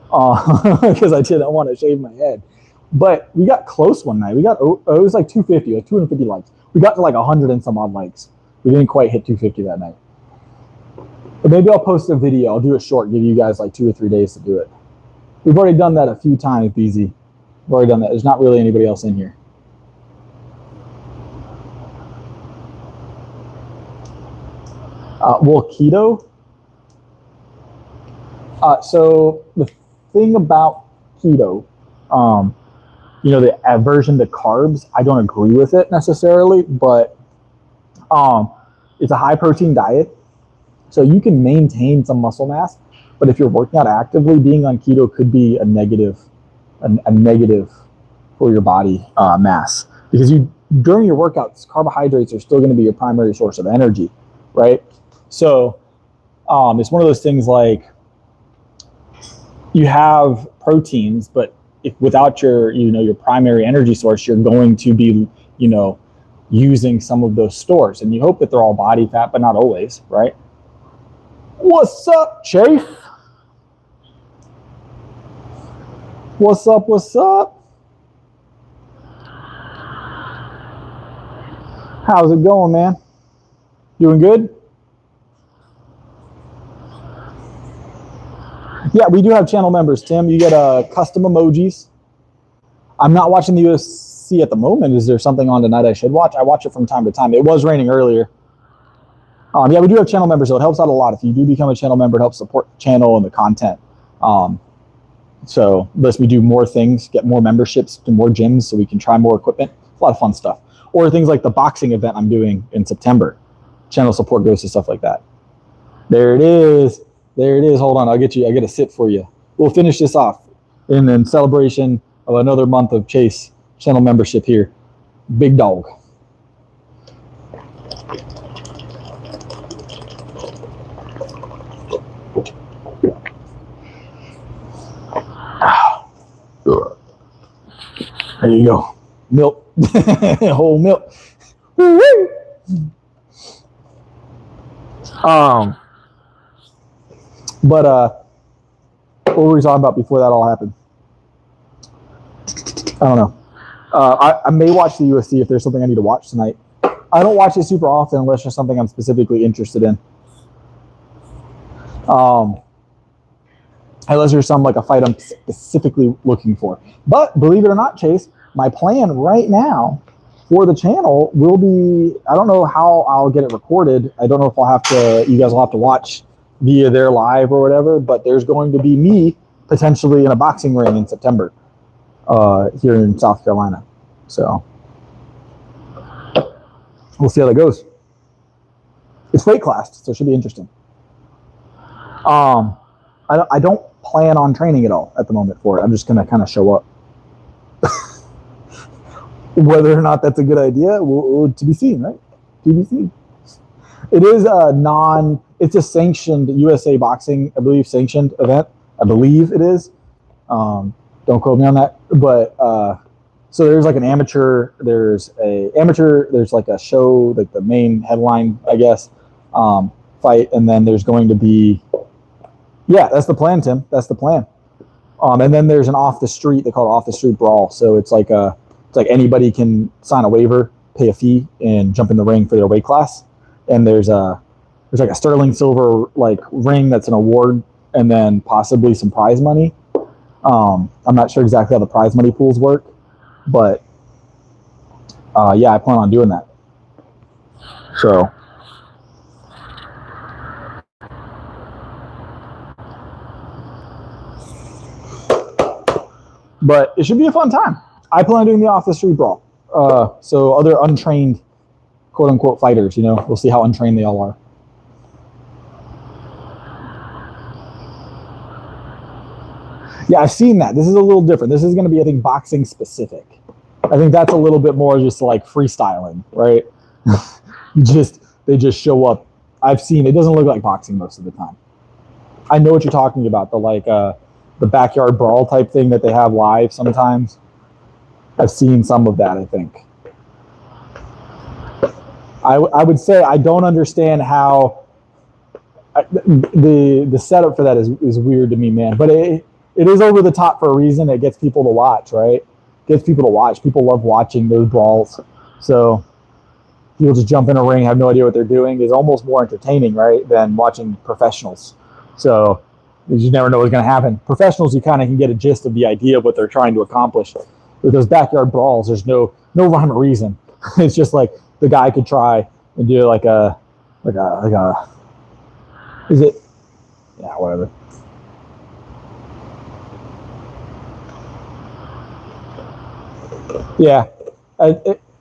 because I didn't want to shave my head. But we got close one night. It was like 250. It was 250 likes. We got to like 100 and some odd likes. We didn't quite hit 250 that night. But maybe I'll post a video. I'll do it short, give you guys like 2 or 3 days to do it. We've already done that a few times, BZ. We've already done that. There's not really anybody else in here. Keto. So the thing about keto, the aversion to carbs, I don't agree with it necessarily, but it's a high protein diet. So you can maintain some muscle mass, but if you're working out actively, being on keto could be a negative for your body mass, because during your workouts, carbohydrates are still going to be your primary source of energy, right? So it's one of those things like you have proteins, but if without your, your primary energy source, you're going to be, using some of those stores, and you hope that they're all body fat, but not always, right? What's up, Chase? What's up? What's up? How's it going, man? Doing good? Yeah, we do have channel members, Tim. You get custom emojis. I'm not watching the UFC at the moment. Is there something on tonight I should watch? I watch it from time to time. It was raining earlier. Yeah, we do have channel members, so it helps out a lot. If you do become a channel member, it helps support the channel and the content. So unless we do more things, get more memberships to more gyms so we can try more equipment. It's a lot of fun stuff. Or things like the boxing event I'm doing in September. Channel support goes to stuff like that. There it is. There it is. Hold on. I get a sit for you. We'll finish this off in celebration of another month of Chase channel membership here. Big dog. There you go. Milk. Whole milk. But what were we talking about before that all happened? I don't know. I may watch the UFC if there's something I need to watch tonight. I don't watch it super often unless there's something I'm specifically interested in. Unless there's some like a fight I'm specifically looking for. But believe it or not, Chase, my plan right now for the channel will be, I don't know how I'll get it recorded. I don't know if you guys will have to watch via their live or whatever, but there's going to be me potentially in a boxing ring in September here in South Carolina. So we'll see how that goes. It's weight classed, so it should be interesting. I don't plan on training at all at the moment for it. I'm just going to kind of show up. Whether or not that's a good idea, to be seen, right? To be seen. It is it's a sanctioned USA Boxing, I believe, sanctioned event. I believe it is. Don't quote me on that. But so there's like an amateur, there's like a show, like the main headline, I guess, fight, and then there's going to be, yeah, that's the plan, Tim. That's the plan. And then there's an off the street, they call it off the street brawl. So it's like anybody can sign a waiver, pay a fee, and jump in the ring for their weight class. And there's like a sterling silver like ring that's an award, and then possibly some prize money. I'm not sure exactly how the prize money pools work, but yeah, I plan on doing that. So but it should be a fun time. I plan on doing the off the street brawl. So other untrained, quote unquote, fighters, we'll see how untrained they all are. Yeah, I've seen that. This is a little different. This is going to be, I think, boxing specific. I think that's a little bit more just like freestyling, right? They just show up. I've seen it doesn't look like boxing most of the time. I know what you're talking about. The backyard brawl type thing that they have live sometimes. I've seen some of that, I think. I would say I don't understand how the setup for that is weird to me, man. But it is over the top for a reason. It gets people to watch, right? Gets people to watch. People love watching those brawls. So people just jump in a ring, have no idea what they're doing, is almost more entertaining, right, than watching professionals. So you never know what's going to happen. Professionals, you kind of can get a gist of the idea of what they're trying to accomplish. With those backyard brawls, there's no rhyme or reason. It's just like the guy could try and do like a is it? Yeah, whatever. Yeah,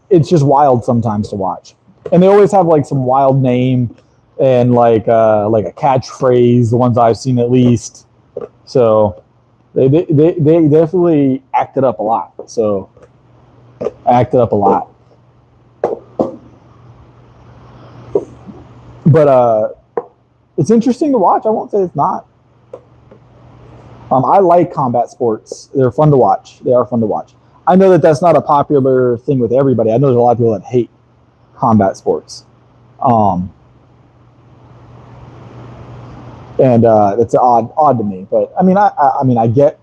it's just wild sometimes to watch, and they always have like some wild name and like a catchphrase. The ones I've seen, at least. So they definitely acted up a lot. So acted up a lot. But it's interesting to watch. I won't say it's not. I like combat sports. They're fun to watch. They are fun to watch. I know that that's not a popular thing with everybody. I know there's a lot of people that hate combat sports. And it's odd to me. But I mean, I mean, I get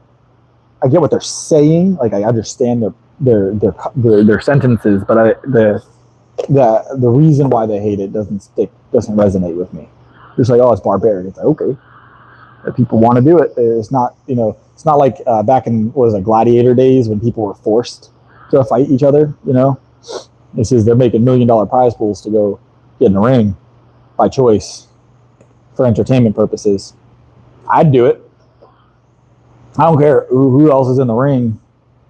what they're saying. Like, I understand their sentences, but the reason why they hate it doesn't resonate with me. It's like, oh, it's barbaric. It's like, okay, if people want to do it. It's not, it's not like back in gladiator days when people were forced to fight each other. This is, they're making $1 million prize pools to go get in the ring by choice for entertainment purposes. I'd do it. I don't care who else is in the ring.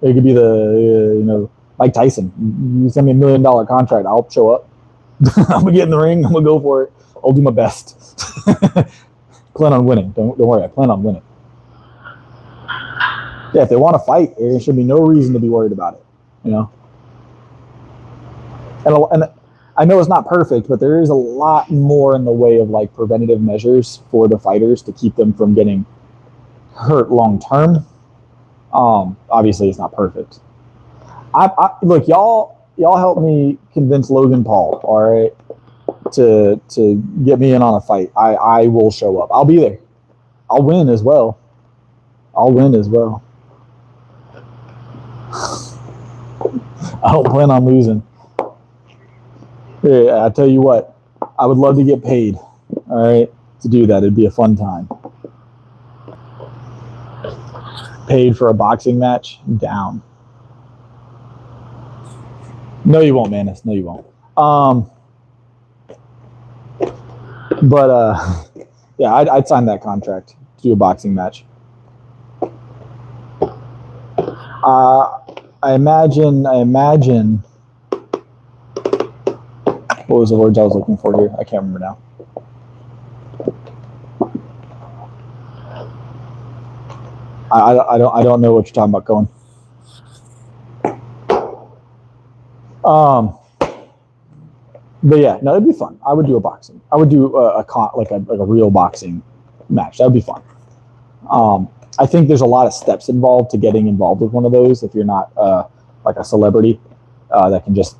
It could be the Mike Tyson. You send me $1 million contract, I'll show up. I'm gonna get in the ring. I'm gonna go for it. I'll do my best. Plan on winning. Don't worry. I plan on winning. Yeah, if they want to fight, there should be no reason to be worried about it. And I know it's not perfect, but there is a lot more in the way of like preventative measures for the fighters to keep them from getting hurt long term. Obviously, it's not perfect. Look, y'all help me convince Logan Paul, all right, to get me in on a fight. I will show up. I'll be there. I'll win as well. I don't plan on losing. Yeah, I tell you what, I would love to get paid, all right, to do that. It'd be a fun time. Paid for a boxing match? Down. No, you won't, Manus. No, you won't. Yeah, I'd sign that contract to do a boxing match. I imagine. What was the words I was looking for here? I can't remember now. I don't know what you're talking about, Cohen. But yeah, no, it'd be fun. I would do a boxing. I would do a real boxing match. That would be fun. I think there's a lot of steps involved to getting involved with one of those. If you're not like a celebrity that can just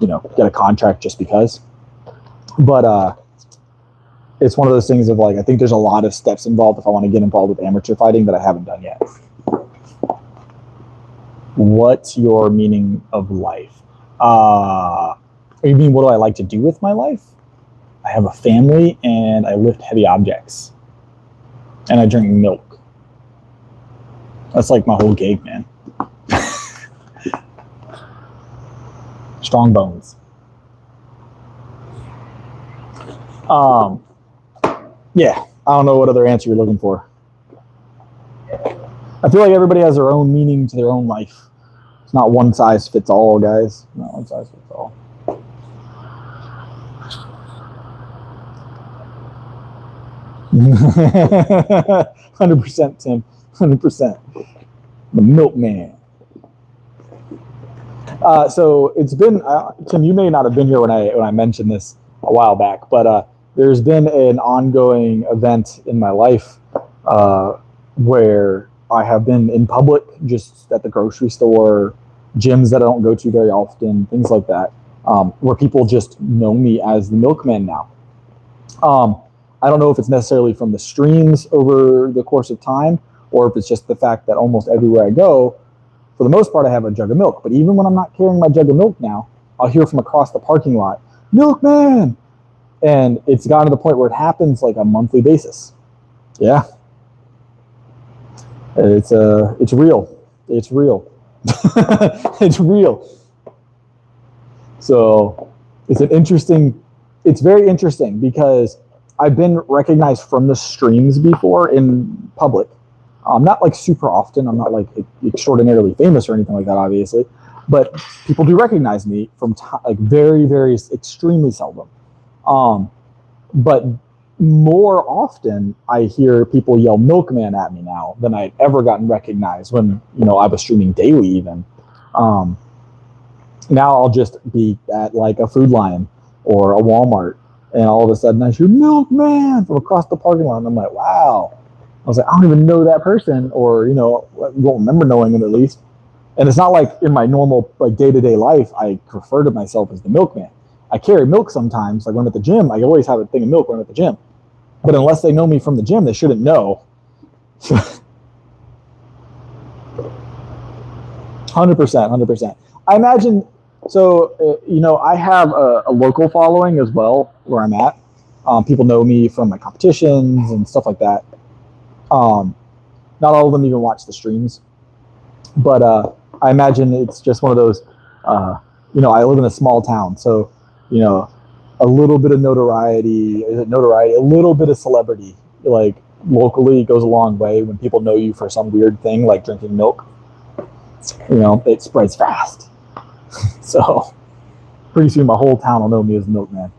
get a contract just because. But it's one of those things of like, I think there's a lot of steps involved if I want to get involved with amateur fighting that I haven't done yet. What's your meaning of life? You mean, what do I like to do with my life? I have a family and I lift heavy objects. And I drink milk. That's like my whole gig, man. Strong bones. Yeah, I don't know what other answer you're looking for. I feel like everybody has their own meaning to their own life. It's not one size fits all, guys. Not one size fits all. %, Tim. 100%. The milkman. So it's been Tim. You may not have been here when I mentioned this a while back, but there's been an ongoing event in my life where I have been in public, just at the grocery store, gyms that I don't go to very often, things like that, where people just know me as the milkman now. I don't know if it's necessarily from the streams over the course of time, or if it's just the fact that almost everywhere I go, for the most part, I have a jug of milk. But even when I'm not carrying my jug of milk now, I'll hear from across the parking lot, "Milkman!" And it's gotten to the point where it happens like a monthly basis. Yeah. It's real. It's real. It's real. So it's very interesting because I've been recognized from the streams before in public. Not like super often. I'm not like extraordinarily famous or anything like that, obviously. But people do recognize me from like very, very extremely seldom. But more often, I hear people yell "milkman" at me now than I'd ever gotten recognized when I was streaming daily. Even now, I'll just be at like a Food Lion or a Walmart, and all of a sudden I hear "milkman" from across the parking lot, and I'm like, wow, was like, I don't even know that person, or won't remember knowing them at least. And it's not like in my normal like day-to-day life I refer to myself as the milkman. I carry milk sometimes, like when I'm at the gym. I always have a thing of milk when I'm at the gym. But unless they know me from the gym, they shouldn't know. 100%. I imagine. So I have a local following as well where I'm at. People know me from my competitions and stuff like that. Not all of them even watch the streams, but I imagine it's just one of those. I live in a small town, so a little bit of notoriety, a little bit of celebrity, like locally, goes a long way. When people know you for some weird thing like drinking milk, it spreads fast. So pretty soon my whole town will know me as the milkman.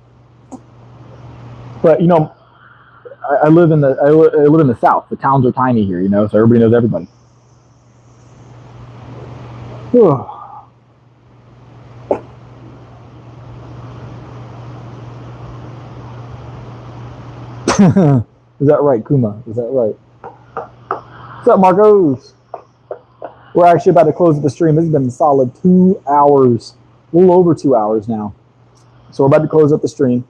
But I live in the South. The towns are tiny here, so everybody knows everybody. Is that right, Kuma? Is that right? What's up, Marcos? We're actually about to close the stream. This has been a solid 2 hours, a little over 2 hours now. So we're about to close up the stream.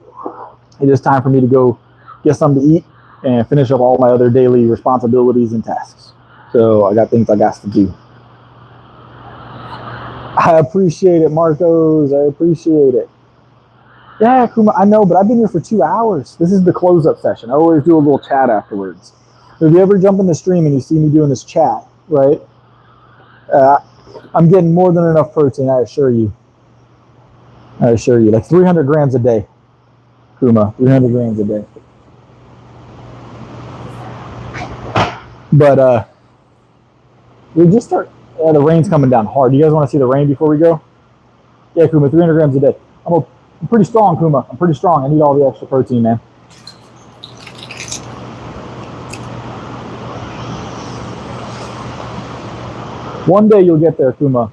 It is time for me to go get something to eat and finish up all my other daily responsibilities and tasks. So I got things I got to do. I appreciate it, Marcos. I appreciate it. Yeah, Kuma, I know, but I've been here for 2 hours. This is the close-up session. I always do a little chat afterwards. If you ever jump in the stream and you see me doing this chat, right? I'm getting more than enough protein, I assure you. Like 300 grams a day, Kuma, 300 grams a day. But we just start. The rain's coming down hard. You guys want to see the rain before we go? Yeah, Kuma, 300 grams a day. I'm pretty strong, Kuma. I'm pretty strong. I need all the extra protein, man. One day you'll get there, Kuma.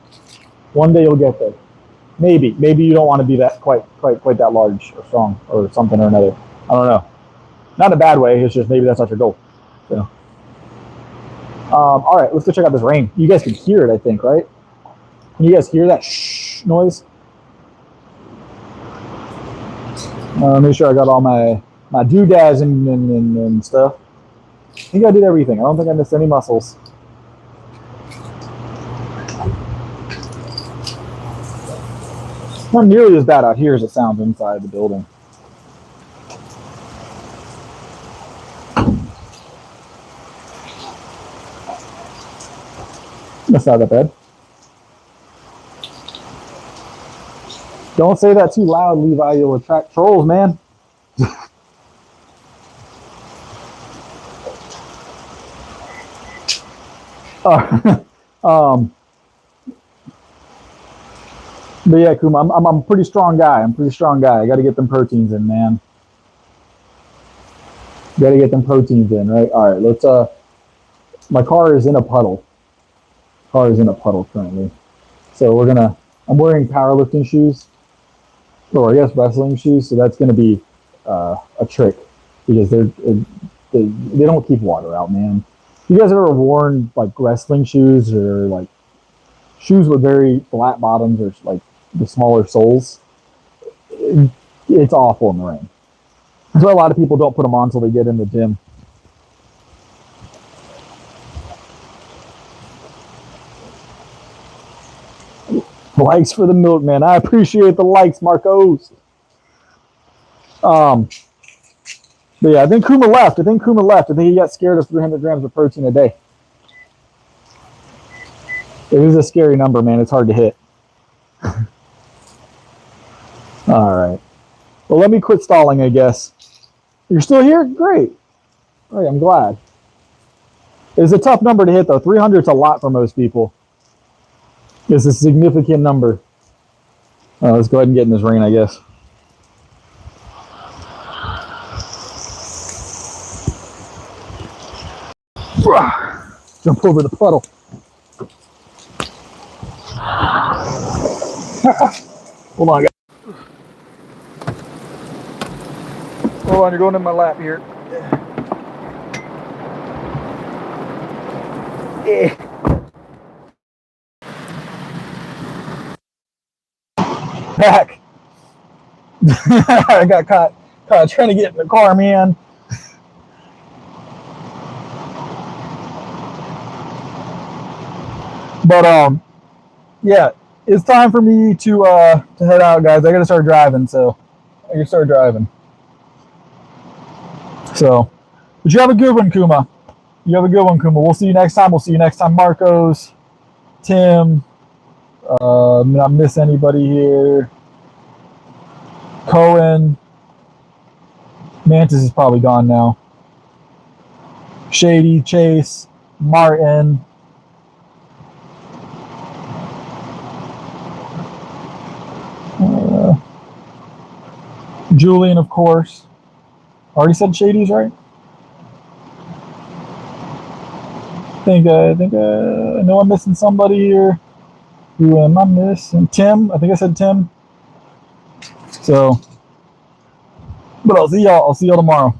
One day you'll get there. Maybe you don't want to be that quite that large or strong or something or another. I don't know. Not in a bad way. It's just maybe that's not your goal. So, all right, let's go check out this rain. You guys can hear it, I think, right? Can you guys hear that shh noise? Make sure I got all my doodads and stuff. I think I did everything. I don't think I missed any muscles. Not nearly as bad out here as it sounds inside the building. That's not that bad. Don't say that too loud, Levi. You'll attract trolls, man. But yeah, Kuma, I'm a pretty strong guy. I got to get them proteins in, man. Got to get them proteins in, right? All right, let's. My car is in a puddle. Currently, so I'm wearing powerlifting shoes, or I guess wrestling shoes. So that's gonna be a trick because they don't keep water out, man. You guys ever worn like wrestling shoes or like shoes with very flat bottoms or like the smaller soles? It's awful in the rain. That's why a lot of people don't put them on until they get in the gym. Likes for the milkman. I appreciate the likes, Marcos. But yeah, I think Kuma left. I think he got scared of 300 grams of protein a day. It is a scary number, man. It's hard to hit. All right. Well, let me quit stalling, I guess. You're still here? Great. All right, I'm glad. It's a tough number to hit, though. 300 is a lot for most people. It's a significant number. Let's go ahead and get in this rain, I guess. Jump over the puddle. Hold on, guys. Hold on, you're going in my lap here. Back. I got caught trying to get in the car, man. But yeah, it's time for me to head out, guys. I gotta start driving, so I gotta start driving. So, but you have a good one, Kuma. You have a good one, Kuma. We'll see you next time. We'll see you next time, Marcos, Tim. Not miss anybody here. Cohen. Mantis is probably gone now. Shady, Chase, Martin. Julian, of course. Already said Shady's right. I know I'm missing somebody here. Who am I missing? Tim. I think I said Tim. So, but I'll see y'all. I'll see y'all tomorrow.